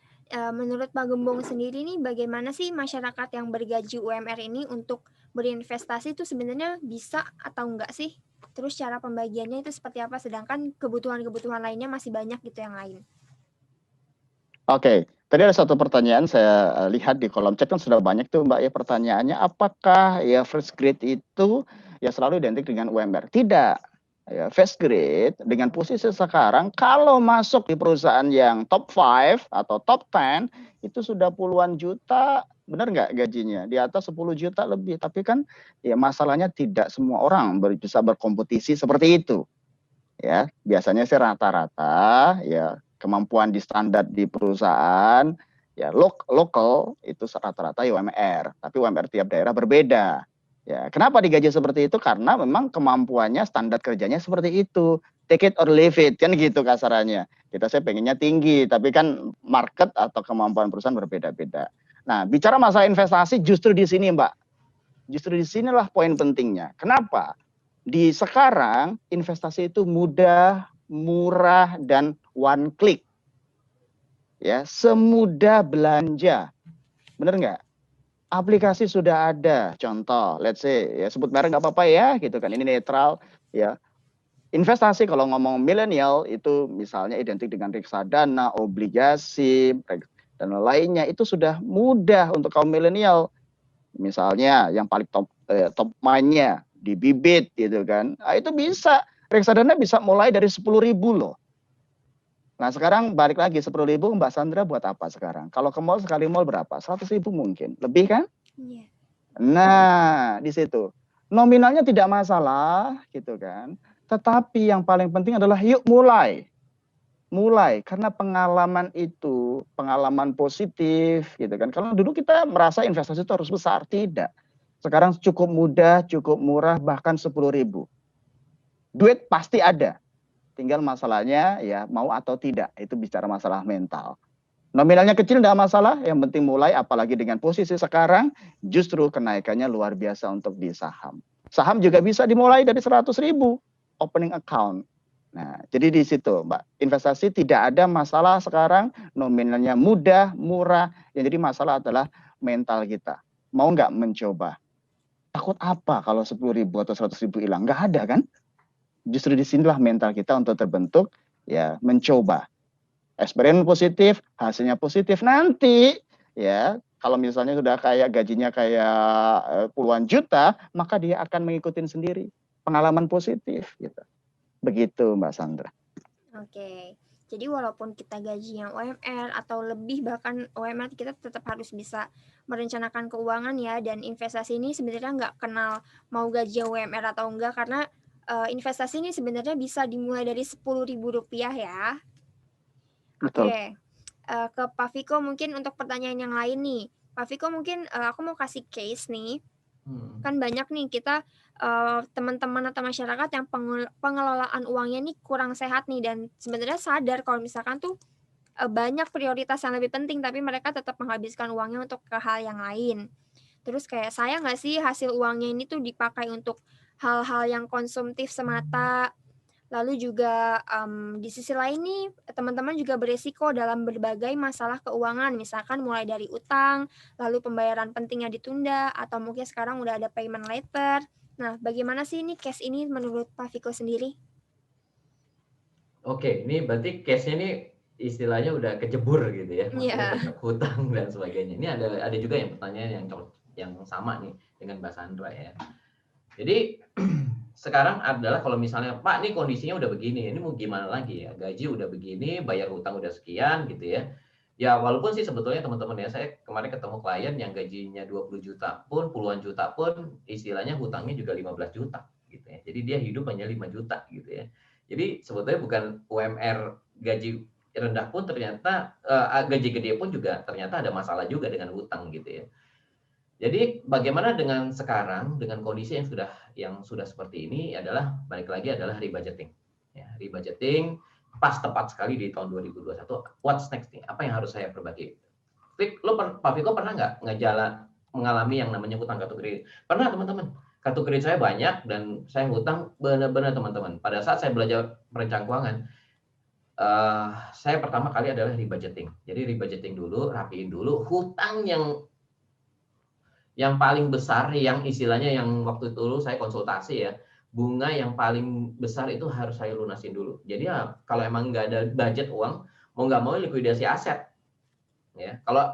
Menurut Pak Gembong sendiri nih, bagaimana sih masyarakat yang bergaji UMR ini untuk berinvestasi itu sebenarnya bisa atau enggak sih? Terus cara pembagiannya itu seperti apa? Sedangkan kebutuhan-kebutuhan lainnya masih banyak gitu yang lain. Oke, Tadi ada satu pertanyaan saya lihat di kolom chat kan sudah banyak tuh Mbak ya pertanyaannya, apakah ya fresh grade itu ya selalu identik dengan UMR? Tidak. Ya, fresh grade dengan posisi sekarang kalau masuk di perusahaan yang top 5 atau top 10 itu sudah puluhan juta, benar nggak gajinya? Di atas 10 juta lebih. Tapi kan ya masalahnya tidak semua orang bisa berkompetisi seperti itu. Ya, biasanya sih rata-rata ya kemampuan di standar di perusahaan ya lokal itu rata-rata UMR, tapi UMR tiap daerah berbeda. Ya, kenapa digaji seperti itu? Karena memang kemampuannya standar kerjanya seperti itu. Take it or leave it kan gitu kasarannya. Saya pengennya tinggi, tapi kan market atau kemampuan perusahaan berbeda-beda. Nah, bicara masalah investasi justru di sini, Mbak. Justru di sinilah poin pentingnya. Kenapa? Di sekarang investasi itu mudah, murah, dan one click. Ya, semudah belanja. Bener nggak? Aplikasi sudah ada. Contoh, let's say, ya sebut merek nggak apa-apa ya, gitu kan. Ini netral, ya. Investasi kalau ngomong milenial itu misalnya identik dengan reksadana, obligasi, dan lainnya itu sudah mudah untuk kaum milenial. Misalnya yang paling top mind-nya di Bibit gitu kan. Nah, itu bisa reksadana bisa mulai dari 10.000 loh. Nah, sekarang balik lagi 10.000 Mbak Sandra buat apa sekarang? Kalau ke mall sekali mall berapa? 100.000 mungkin. Lebih kan? Iya. Nah, di situ. Nominalnya tidak masalah gitu kan. Tetapi yang paling penting adalah yuk mulai. Mulai karena pengalaman itu pengalaman positif gitu kan. Kalau dulu kita merasa investasi itu harus besar, tidak. Sekarang cukup mudah, cukup murah, bahkan 10.000. Duit pasti ada. Tinggal masalahnya ya mau atau tidak. Itu bicara masalah mental. Nominalnya kecil tidak masalah, yang penting mulai, apalagi dengan posisi sekarang, justru kenaikannya luar biasa untuk di saham. Saham juga bisa dimulai dari 100.000 opening account. Nah, jadi di situ, Mbak, investasi tidak ada masalah sekarang, nominalnya mudah, murah, yang jadi masalah adalah mental kita. Mau nggak mencoba? Takut apa kalau 10.000 atau 100.000 hilang? Nggak ada kan? Justru disinilah mental kita untuk terbentuk, ya mencoba. Eksperimen positif, hasilnya positif, nanti ya kalau misalnya sudah kayak gajinya kayak puluhan juta, maka dia akan mengikuti sendiri pengalaman positif gitu. Begitu Mbak Sandra. Oke. Jadi walaupun kita gajinya UMR atau lebih bahkan UMR, kita tetap harus bisa merencanakan keuangan ya, dan investasi ini sebenarnya nggak kenal mau gaji UMR atau enggak, karena investasi ini sebenarnya bisa dimulai dari Rp10.000 ya. Betul. Oke, ke Pak Viko mungkin untuk pertanyaan yang lain nih. Pak Viko mungkin aku mau kasih case nih. Kan banyak nih kita teman-teman atau masyarakat yang pengelolaan uangnya nih kurang sehat nih, dan sebenarnya sadar kalau misalkan tuh banyak prioritas yang lebih penting, tapi mereka tetap menghabiskan uangnya untuk ke hal yang lain. Terus kayak sayang nggak sih hasil uangnya ini tuh dipakai untuk hal-hal yang konsumtif semata. Lalu juga di sisi lain nih, teman-teman juga beresiko dalam berbagai masalah keuangan, misalkan mulai dari utang, lalu pembayaran penting yang ditunda, atau mungkin sekarang udah ada payment later. Nah, bagaimana sih ini case ini menurut Pak Viko sendiri? Oke, ini berarti case-nya ini istilahnya udah kejebur gitu ya, maksudnya Iya. banyak hutang dan sebagainya. Ini ada juga yang pertanyaan yang sama nih dengan Mbak Sandra ya. Jadi sekarang adalah kalau misalnya Pak, ini kondisinya udah begini, ini mau gimana lagi ya? Gaji udah begini, bayar hutang udah sekian gitu ya. Ya walaupun sih sebetulnya teman-teman ya, saya kemarin ketemu klien yang gajinya 20 juta pun, puluhan juta pun, istilahnya hutangnya juga 15 juta gitu ya. Jadi dia hidup hanya 5 juta gitu ya. Jadi sebetulnya bukan UMR gaji rendah pun ternyata gaji gede pun juga ternyata ada masalah juga dengan hutang gitu ya. Jadi bagaimana dengan sekarang dengan kondisi yang sudah seperti ini adalah balik lagi adalah rebudgeting. Ya, rebudgeting pas tepat sekali di tahun 2021. What's next nih? Apa yang harus saya perbaiki? Pak Viko pernah nggak mengalami yang namanya hutang kartu kredit? Pernah teman-teman. Kartu kredit saya banyak dan saya hutang benar-benar teman-teman. Pada saat saya belajar perencanaan keuangan, saya pertama kali adalah rebudgeting. Jadi rebudgeting dulu, rapiin dulu hutang yang paling besar, yang istilahnya yang waktu itu saya konsultasi ya, bunga yang paling besar itu harus saya lunasin dulu. Jadi ya kalau emang nggak ada budget uang, mau nggak mau likuidasi aset. ya. Kalau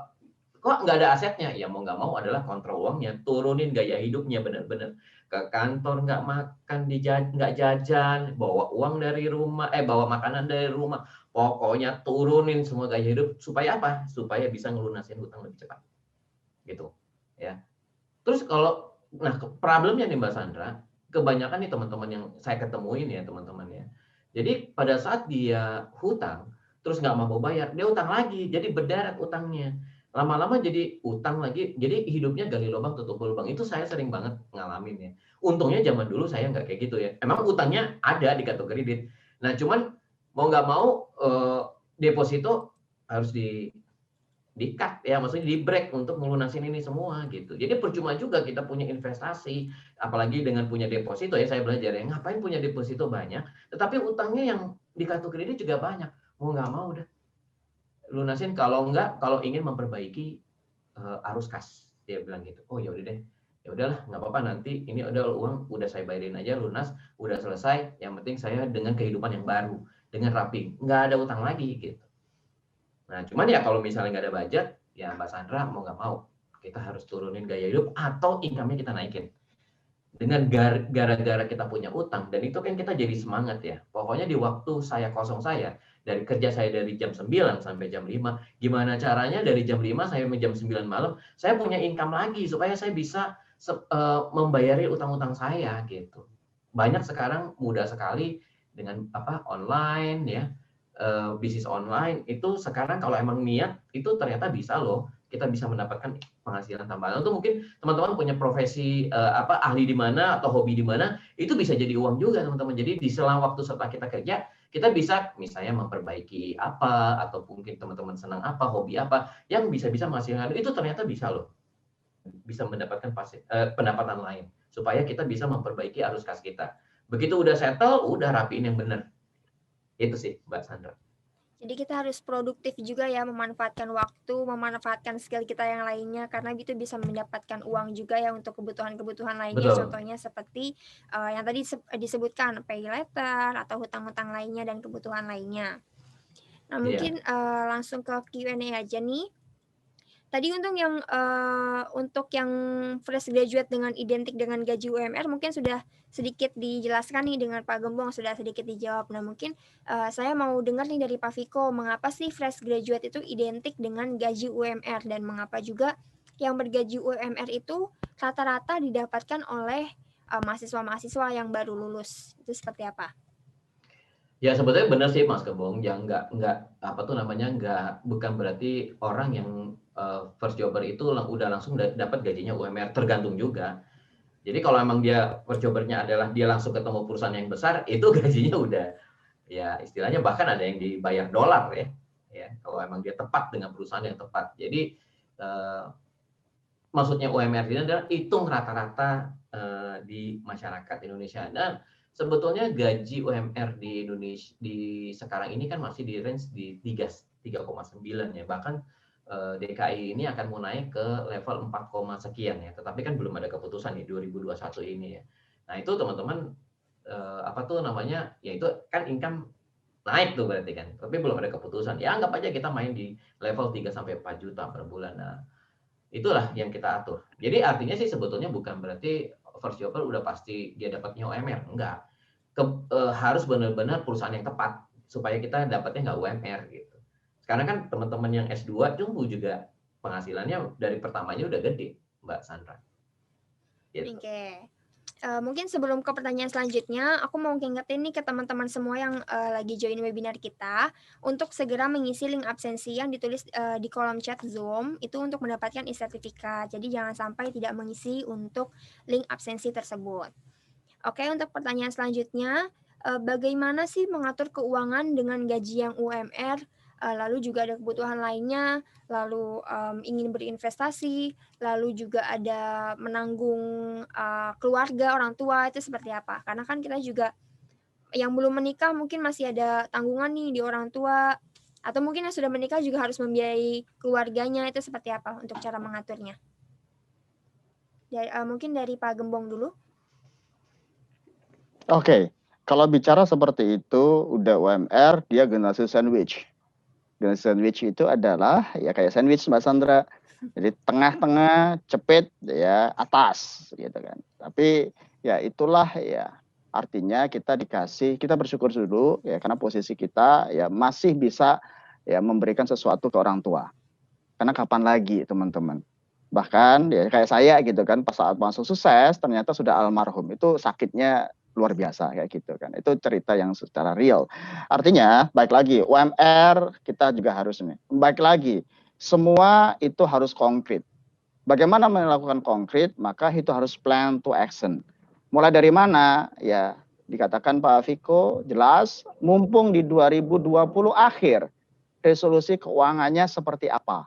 kok nggak ada asetnya, ya mau nggak mau adalah kontrol uangnya, turunin gaya hidupnya bener-bener. Ke kantor nggak makan, nggak jajan, bawa uang dari rumah, bawa makanan dari rumah. Pokoknya turunin semua gaya hidup supaya apa? Supaya bisa ngelunasin hutang lebih cepat. Gitu. Ya. Terus kalau problemnya nih Mbak Sandra, kebanyakan nih teman-teman yang saya ketemuin ya teman-teman ya. Jadi pada saat dia hutang, terus nggak mau bayar, dia utang lagi, jadi berderet utangnya. Lama-lama jadi utang lagi, jadi hidupnya gali lubang tutup lubang. Itu saya sering banget ngalamin ya. Untungnya zaman dulu saya nggak kayak gitu ya. Emang utangnya ada di kartu kredit. Nah cuman mau nggak mau deposito harus di-cut ya, maksudnya di-break untuk ngelunasin ini semua gitu. Jadi percuma juga kita punya investasi, apalagi dengan punya deposito ya, saya belajar ya, ngapain punya deposito banyak, tetapi utangnya yang di kartu kredit juga banyak. Mau nggak mau udah lunasin, kalau ingin memperbaiki arus kas. Dia bilang gitu. Oh ya udah deh. Ya udahlah, nggak apa-apa, nanti ini udah uang udah saya bayarin aja lunas, udah selesai, yang penting saya dengan kehidupan yang baru, dengan rapi, nggak ada utang lagi gitu. Nah, cuman ya kalau misalnya nggak ada budget, ya Mbak Sandra mau nggak mau, kita harus turunin gaya hidup atau income-nya kita naikin. Dengan gara-gara kita punya utang, dan itu kan kita jadi semangat ya. Pokoknya di waktu saya kosong dari kerja saya dari jam 9 sampai jam 5, gimana caranya dari jam 5 sampai jam 9 malam, saya punya income lagi supaya saya bisa membayari utang-utang saya gitu. Banyak sekarang mudah sekali dengan online ya, bisnis online itu sekarang kalau emang niat itu ternyata bisa loh, kita bisa mendapatkan penghasilan tambahan. Atau mungkin teman-teman punya profesi ahli di mana atau hobi di mana, itu bisa jadi uang juga teman-teman. Jadi di sela waktu setelah kita kerja, kita bisa misalnya memperbaiki apa, atau mungkin teman-teman senang apa, hobi apa yang bisa-bisa menghasilkan, itu ternyata bisa loh, bisa mendapatkan pendapatan lain supaya kita bisa memperbaiki arus kas kita. Begitu udah settle, udah rapiin yang benar. Itu sih Mbak Sandra. Jadi kita harus produktif juga ya, memanfaatkan waktu, memanfaatkan skill kita yang lainnya, karena itu bisa mendapatkan uang juga ya untuk kebutuhan-kebutuhan lainnya. Betul. Contohnya seperti yang tadi disebutkan pay letter atau hutang-hutang lainnya dan kebutuhan lainnya. Nah mungkin langsung ke Q&A aja nih. Tadi untuk yang fresh graduate dengan identik dengan gaji UMR mungkin sudah sedikit dijelaskan nih dengan Pak Gembong, sudah sedikit dijawab. Nah mungkin saya mau dengar nih dari Pak Viko, mengapa sih fresh graduate itu identik dengan gaji UMR, dan mengapa juga yang bergaji UMR itu rata-rata didapatkan oleh mahasiswa-mahasiswa yang baru lulus. Itu seperti apa? Ya sebetulnya benar sih Mas Kebong, yang bukan berarti orang yang first jobber itu udah langsung dapat gajinya UMR, tergantung juga. Jadi kalau emang dia first jobbernya adalah dia langsung ketemu perusahaan yang besar, itu gajinya udah ya istilahnya bahkan ada yang dibayar dolar ya. Ya kalau emang dia tepat dengan perusahaan yang tepat. Jadi maksudnya UMR ini adalah hitung rata-rata di masyarakat Indonesia. Dan sebetulnya gaji UMR di Indonesia di sekarang ini kan masih di range di 3,9 ya. Bahkan DKI ini akan mau naik ke level 4, sekian ya. Tetapi kan belum ada keputusan di 2021 ini ya. Nah, itu teman-teman ya itu kan income naik tuh berarti kan. Tapi belum ada keputusan. Ya anggap aja kita main di level 3 sampai 4 juta per bulan. Nah, itulah yang kita atur. Jadi artinya sih sebetulnya bukan berarti first jobber udah pasti dia dapatnya UMR, enggak. Harus benar-benar perusahaan yang tepat supaya kita dapatnya nggak UMR gitu. Sekarang kan teman-teman yang S2 tunggu juga penghasilannya dari pertamanya udah gede, Mbak Sandra. Gitu. Oke. Mungkin sebelum ke pertanyaan selanjutnya, aku mau ngingetin nih ke teman-teman semua yang lagi join webinar kita untuk segera mengisi link absensi yang ditulis di kolom chat Zoom itu untuk mendapatkan e-sertifikat. Jadi jangan sampai tidak mengisi untuk link absensi tersebut. Oke, untuk pertanyaan selanjutnya, bagaimana sih mengatur keuangan dengan gaji yang UMR, lalu juga ada kebutuhan lainnya, lalu ingin berinvestasi, lalu juga ada menanggung keluarga, orang tua, itu seperti apa? Karena kan kita juga yang belum menikah mungkin masih ada tanggungan nih di orang tua, atau mungkin yang sudah menikah juga harus membiayai keluarganya, itu seperti apa untuk cara mengaturnya? Mungkin dari Pak Gembong dulu. Oke, kalau bicara seperti itu, udah UMR, dia generasi sandwich. Golden sandwich itu adalah ya kayak sandwich Mbak Sandra. Jadi tengah-tengah, cepit, ya atas, gitu kan. Tapi ya itulah ya artinya kita bersyukur dulu ya karena posisi kita ya masih bisa ya memberikan sesuatu ke orang tua. Karena kapan lagi teman-teman? Bahkan ya kayak saya gitu kan pas saat masuk sukses ternyata sudah almarhum. Itu sakitnya luar biasa kayak gitu kan. Itu cerita yang secara real. Artinya baik lagi UMR kita juga harus nih. Baik lagi semua itu harus konkret. Bagaimana melakukan konkret? Maka itu harus plan to action. Mulai dari mana? Ya, dikatakan Pak Viko jelas, mumpung di 2020 akhir, resolusi keuangannya seperti apa?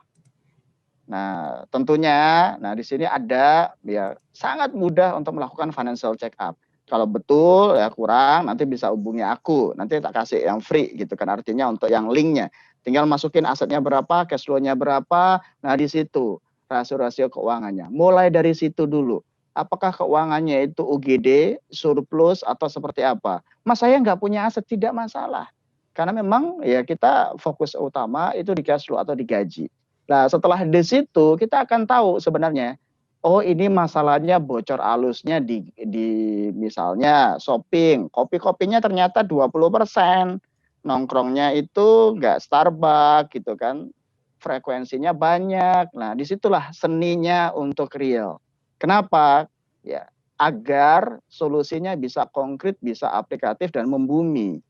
Nah, tentunya, nah di sini ada ya sangat mudah untuk melakukan financial check up. Kalau betul ya kurang, nanti bisa hubungi aku. Nanti tak kasih yang free gitu kan. Artinya untuk yang linknya. Tinggal masukin asetnya berapa, cash flow-nya berapa. Nah di situ rasio-rasio keuangannya. Mulai dari situ dulu. Apakah keuangannya itu UGD, surplus, atau seperti apa? Mas saya nggak punya aset, tidak masalah. Karena memang ya kita fokus utama itu di cash flow atau di gaji. Nah setelah di situ kita akan tahu sebenarnya oh ini masalahnya bocor alusnya di misalnya shopping, kopi-kopinya ternyata 20%, nongkrongnya itu nggak Starbucks gitu kan, frekuensinya banyak. Nah disitulah seninya untuk real. Kenapa? Ya agar solusinya bisa konkret, bisa aplikatif dan membumi.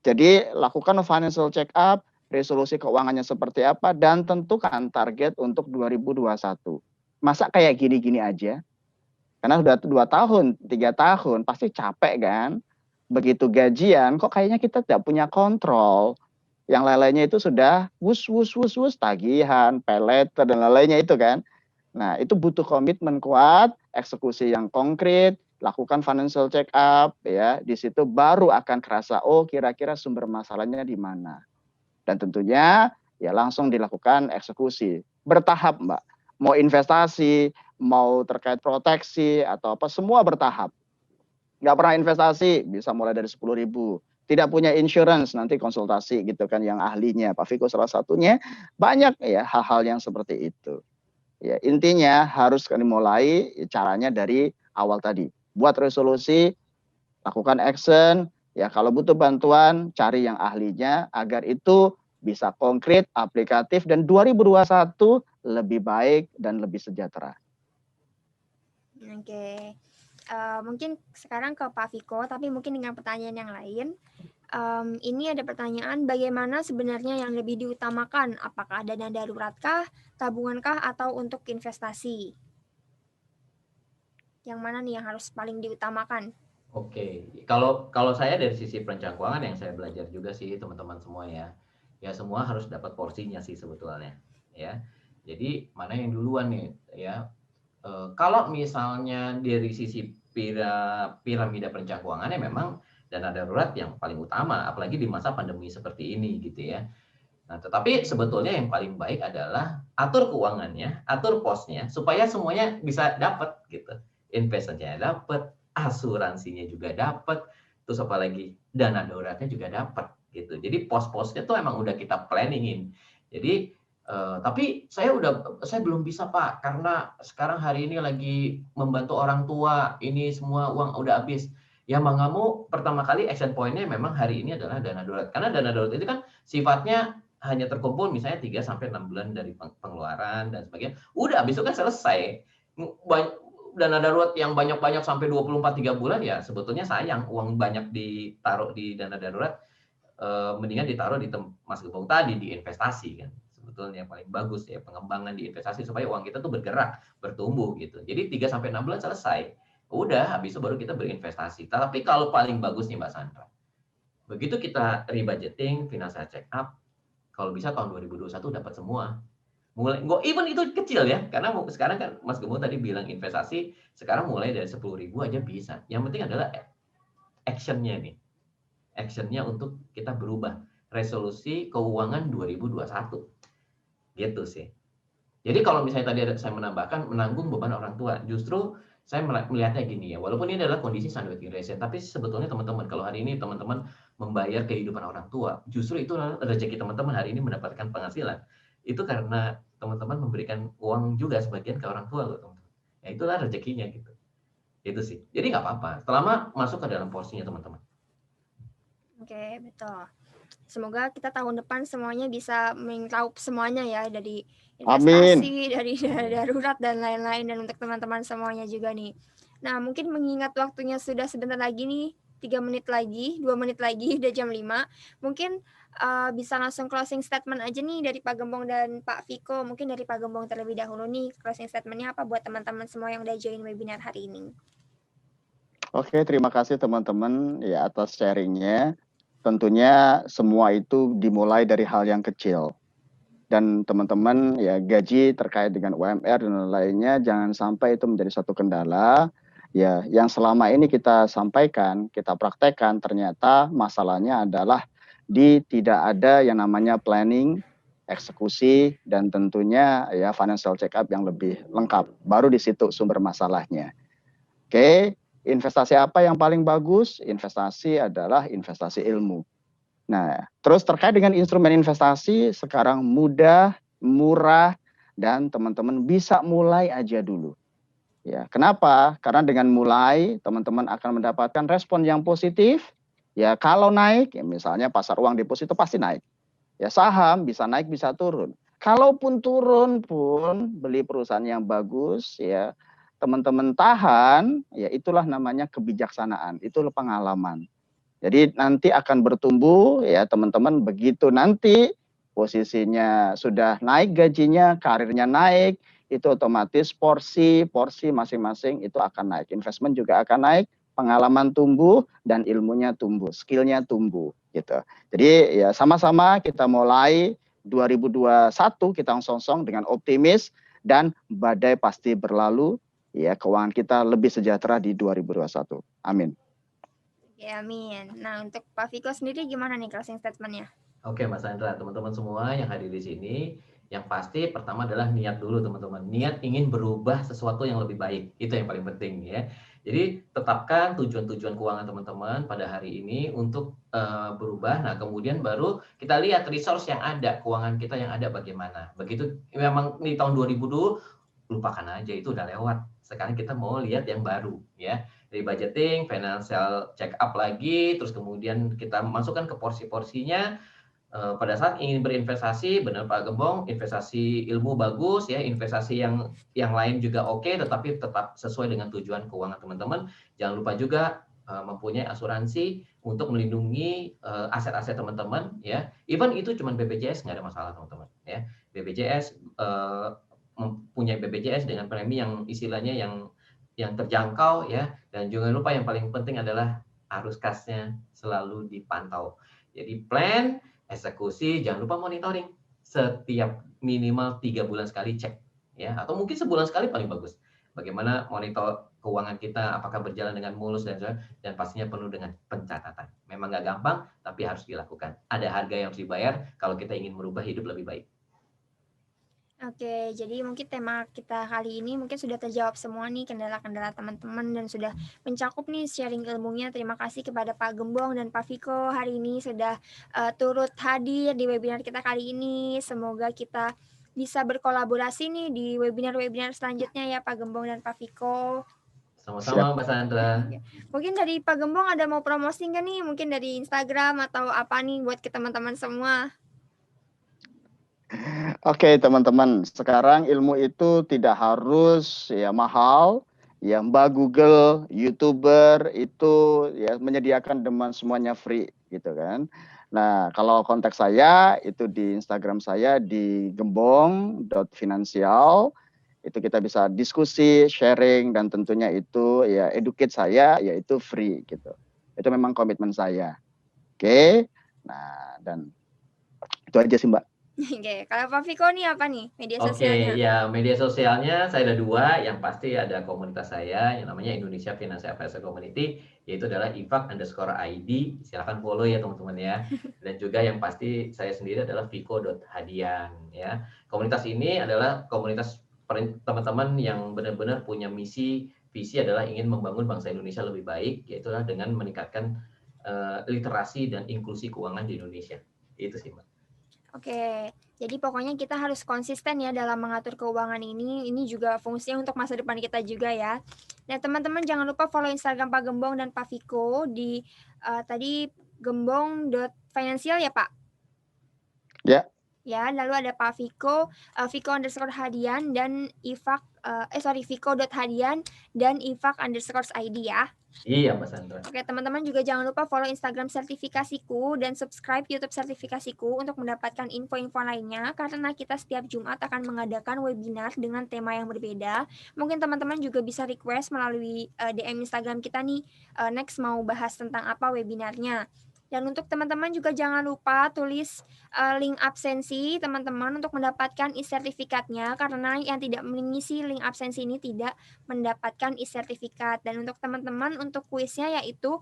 Jadi lakukan financial check up, resolusi keuangannya seperti apa, dan tentukan target untuk 2021. Masa kayak gini-gini aja? Karena sudah 2 tahun, 3 tahun, pasti capek kan? Begitu gajian, kok kayaknya kita tidak punya kontrol. Yang lain-lainnya itu sudah wus, tagihan, pelet, dan lain-lainnya itu kan. Nah, itu butuh komitmen kuat, eksekusi yang konkret, lakukan financial check up, ya. Di situ baru akan kerasa, oh kira-kira sumber masalahnya di mana. Dan tentunya ya langsung dilakukan eksekusi. Bertahap, Mbak. Mau investasi, mau terkait proteksi, atau apa, semua bertahap. Nggak pernah investasi, bisa mulai dari 10.000. Tidak punya insurance, nanti konsultasi gitu kan yang ahlinya. Pak Viko salah satunya, banyak ya hal-hal yang seperti itu. Ya, intinya harus dimulai caranya dari awal tadi. Buat resolusi, lakukan action, ya kalau butuh bantuan cari yang ahlinya agar itu bisa konkret, aplikatif dan 2021 lebih baik dan lebih sejahtera. Oke. Mungkin sekarang ke Pak Viko, tapi mungkin dengan pertanyaan yang lain. Ini ada pertanyaan, bagaimana sebenarnya yang lebih diutamakan? Apakah dana daruratkah, tabungankah, atau untuk investasi? Yang mana nih yang harus paling diutamakan? Oke, kalau saya dari sisi perencanaan keuangan yang saya belajar juga sih teman-teman semua ya. Ya semua harus dapat porsinya sih sebetulnya ya. Jadi mana yang duluan nih ya. Kalau misalnya dari sisi piramida perencanaan keuangannya memang dana darurat yang paling utama, apalagi di masa pandemi seperti ini gitu ya. Nah, tetapi sebetulnya yang paling baik adalah atur keuangannya, atur posnya, supaya semuanya bisa dapat gitu. Investasinya dapat, asuransinya juga dapat, terus apalagi dana daruratnya juga dapat gitu. Jadi pos-posnya tuh emang udah kita planningin. Jadi tapi saya belum bisa Pak karena sekarang hari ini lagi membantu orang tua, ini semua uang udah habis. Ya mau nggak mau pertama kali action point-nya memang hari ini adalah dana darurat. Karena dana darurat itu kan sifatnya hanya terkumpul misalnya 3 sampai 6 bulan dari pengeluaran dan sebagainya. Udah habis itu kan selesai. Dana darurat yang banyak-banyak sampai 24-3 bulan ya sebetulnya sayang uang banyak ditaruh di dana darurat mendingan ditaruh di Mas Gembong tadi di investasi kan. Sebetulnya yang paling bagus ya pengembangan di investasi supaya uang kita tuh bergerak, bertumbuh gitu. Jadi 3 sampai 6 bulan selesai. Udah habis itu baru kita berinvestasi. Tapi kalau paling bagus nih Mbak Sandra. Begitu kita rebudgeting, financial check up, kalau bisa tahun 2021 dapat semua. Mulai even itu kecil ya, karena sekarang kan Mas Gembong tadi bilang investasi, sekarang mulai dari 10.000 aja bisa. Yang penting adalah action-nya nih. Action-nya untuk kita berubah. Resolusi keuangan 2021. Gitu sih. Jadi kalau misalnya tadi saya menambahkan menanggung beban orang tua, justru saya melihatnya gini ya, walaupun ini adalah kondisi sandwich generation, tapi sebetulnya teman-teman kalau hari ini teman-teman membayar kehidupan orang tua. Justru itu rezeki teman-teman hari ini mendapatkan penghasilan. Itu karena teman-teman memberikan uang juga sebagian ke orang tua loh, teman-teman. Ya itulah rezekinya gitu. Itu sih. Jadi nggak apa-apa, selama masuk ke dalam porsinya teman-teman. Oke, betul. Semoga kita tahun depan semuanya bisa menglaup semuanya ya, dari Amin. investasi, dari darurat dan lain-lain, dan untuk teman-teman semuanya juga nih. Nah, mungkin mengingat waktunya sudah sebentar lagi nih, 3 menit lagi, 2 menit lagi, udah jam 5. Mungkin bisa langsung closing statement aja nih dari Pak Gembong dan Pak Viko. Mungkin dari Pak Gembong terlebih dahulu nih, closing statement-nya apa buat teman-teman semua yang udah join webinar hari ini. Oke, terima kasih teman-teman ya atas sharingnya. Tentunya semua itu dimulai dari hal yang kecil. Dan teman-teman ya gaji terkait dengan UMR dan lainnya jangan sampai itu menjadi satu kendala. Ya, yang selama ini kita sampaikan, kita praktekkan ternyata masalahnya adalah tidak ada yang namanya planning, eksekusi, dan tentunya ya financial check up yang lebih lengkap. Baru di situ sumber masalahnya. Oke, investasi apa yang paling bagus? Investasi adalah investasi ilmu. Nah, terus terkait dengan instrumen investasi, sekarang mudah, murah, dan teman-teman bisa mulai aja dulu. Ya, kenapa? Karena dengan mulai, teman-teman akan mendapatkan respon yang positif. Ya, kalau naik, ya misalnya pasar uang deposito pasti naik. Ya, saham bisa naik, bisa turun. Kalaupun turun pun, beli perusahaan yang bagus, ya, teman-teman tahan, ya itulah namanya kebijaksanaan, itulah pengalaman. Jadi nanti akan bertumbuh ya teman-teman, begitu nanti posisinya sudah naik gajinya, karirnya naik, itu otomatis porsi masing-masing itu akan naik. Investment juga akan naik, pengalaman tumbuh dan ilmunya tumbuh, skillnya tumbuh gitu. Jadi ya sama-sama kita mulai 2021 kita song-song dengan optimis dan badai pasti berlalu. Ya, keuangan kita lebih sejahtera di 2021. Amin. Ya, amin. Nah, untuk Pak Viko sendiri gimana nih closing statement-nya? Oke, Mas Andra, teman-teman semua yang hadir di sini, yang pasti pertama adalah niat dulu, teman-teman. Niat ingin berubah sesuatu yang lebih baik. Itu yang paling penting ya. Jadi tetapkan tujuan-tujuan keuangan teman-teman pada hari ini untuk berubah. Nah, kemudian baru kita lihat resource yang ada, keuangan kita yang ada bagaimana. Begitu memang di tahun 2020 lupakan aja, itu udah lewat. Sekarang kita mau lihat yang baru ya. Dari budgeting, financial check up lagi, terus kemudian kita masukkan ke porsi-porsinya. Pada saat ingin berinvestasi, benar Pak Gembong, investasi ilmu bagus ya, investasi yang lain juga oke, tetapi tetap sesuai dengan tujuan keuangan teman-teman. Jangan lupa juga mempunyai asuransi untuk melindungi aset-aset teman-teman ya. Even itu cuma BPJS nggak ada masalah teman-teman ya. BPJS mempunyai BPJS dengan premi yang istilahnya yang terjangkau ya, dan jangan lupa yang paling penting adalah arus kasnya selalu dipantau. Jadi plan, eksekusi, jangan lupa monitoring setiap minimal 3 bulan sekali cek ya, atau mungkin sebulan sekali paling bagus. Bagaimana monitor keuangan kita, apakah berjalan dengan mulus dan pastinya penuh dengan pencatatan. Memang nggak gampang, tapi harus dilakukan. Ada harga yang harus dibayar kalau kita ingin merubah hidup lebih baik. Oke, jadi mungkin tema kita kali ini mungkin sudah terjawab semua nih kendala-kendala teman-teman dan sudah mencakup nih sharing ilmunya. Terima kasih kepada Pak Gembong dan Pak Viko hari ini sudah turut hadir di webinar kita kali ini. Semoga kita bisa berkolaborasi nih di webinar-webinar selanjutnya ya Pak Gembong dan Pak Viko. Sama-sama Mbak Sandra. Mungkin dari Pak Gembong ada mau promosi nggak nih? Mungkin dari Instagram atau apa nih buat ke teman-teman semua? Oke teman-teman, sekarang ilmu itu tidak harus ya mahal. Ya Mbak Google, YouTuber itu ya menyediakan dengan semuanya free gitu kan. Nah kalau konteks saya itu di Instagram saya di gembong.finansial. Itu kita bisa diskusi, sharing, dan tentunya itu ya educate saya yaitu free gitu. Itu memang komitmen saya. Oke, nah dan itu aja sih Mbak. Oke, kalau Pak Viko nih apa nih media Oke, sosialnya? ya media sosialnya saya ada 2, yang pasti ada komunitas saya yang namanya Indonesia Financial Advisor Community, yaitu adalah ifak_id, silahkan follow ya teman-teman ya. Dan juga yang pasti saya sendiri adalah viko.hadian ya. Komunitas ini adalah komunitas teman-teman yang benar-benar punya misi, visi adalah ingin membangun bangsa Indonesia lebih baik, yaitu dengan meningkatkan literasi dan inklusi keuangan di Indonesia. Itu sih, Mbak. Oke, jadi pokoknya kita harus konsisten ya dalam mengatur keuangan ini. Ini juga fungsinya untuk masa depan kita juga ya. Nah, teman-teman jangan lupa follow Instagram Pak Gembong dan Pak Viko di tadi gembong.financial ya, Pak? Ya. Ya, lalu ada Pak Viko, Viko_Hadian dan Ifak, Viko.Hadian dan Ifak_ID ya. Iya, Mbak Sandra. Oke, teman-teman juga jangan lupa follow Instagram sertifikasiku dan subscribe YouTube sertifikasiku untuk mendapatkan info-info lainnya karena kita setiap Jumat akan mengadakan webinar dengan tema yang berbeda. Mungkin teman-teman juga bisa request melalui DM Instagram kita nih, next mau bahas tentang apa webinarnya. Dan untuk teman-teman juga jangan lupa tulis link absensi teman-teman untuk mendapatkan e-sertifikatnya karena yang tidak mengisi link absensi ini tidak mendapatkan e-sertifikat. Dan untuk teman-teman untuk kuisnya yaitu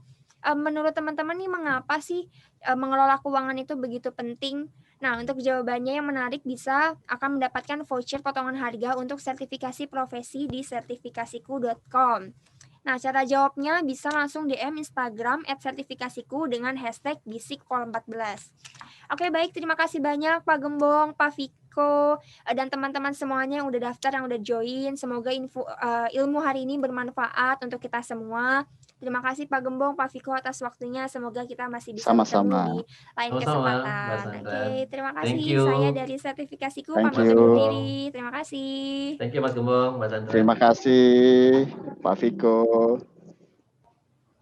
menurut teman-teman nih mengapa sih mengelola keuangan itu begitu penting? Nah, untuk jawabannya yang menarik bisa akan mendapatkan voucher potongan harga untuk sertifikasi profesi di sertifikasiku.com. Nah, cara jawabnya bisa langsung DM Instagram @sertifikasiku dengan hashtag bisikpol14. Oke, baik. Terima kasih banyak Pak Gembong, Pak Viko, dan teman-teman semuanya yang udah daftar, yang udah join. Semoga ilmu hari ini bermanfaat untuk kita semua. Terima kasih Pak Gembong, Pak Viko atas waktunya. Semoga kita masih bisa bertemu Sama-sama. di lain Sama-sama, Mbak kesempatan. Sandra. Oke, terima Thank kasih. you. Saya dari sertifikasiku Thank pamit you. undur diri. Terima kasih. Thank you, Mas Gembong, Mbak Sandra. Terima kasih Pak Viko.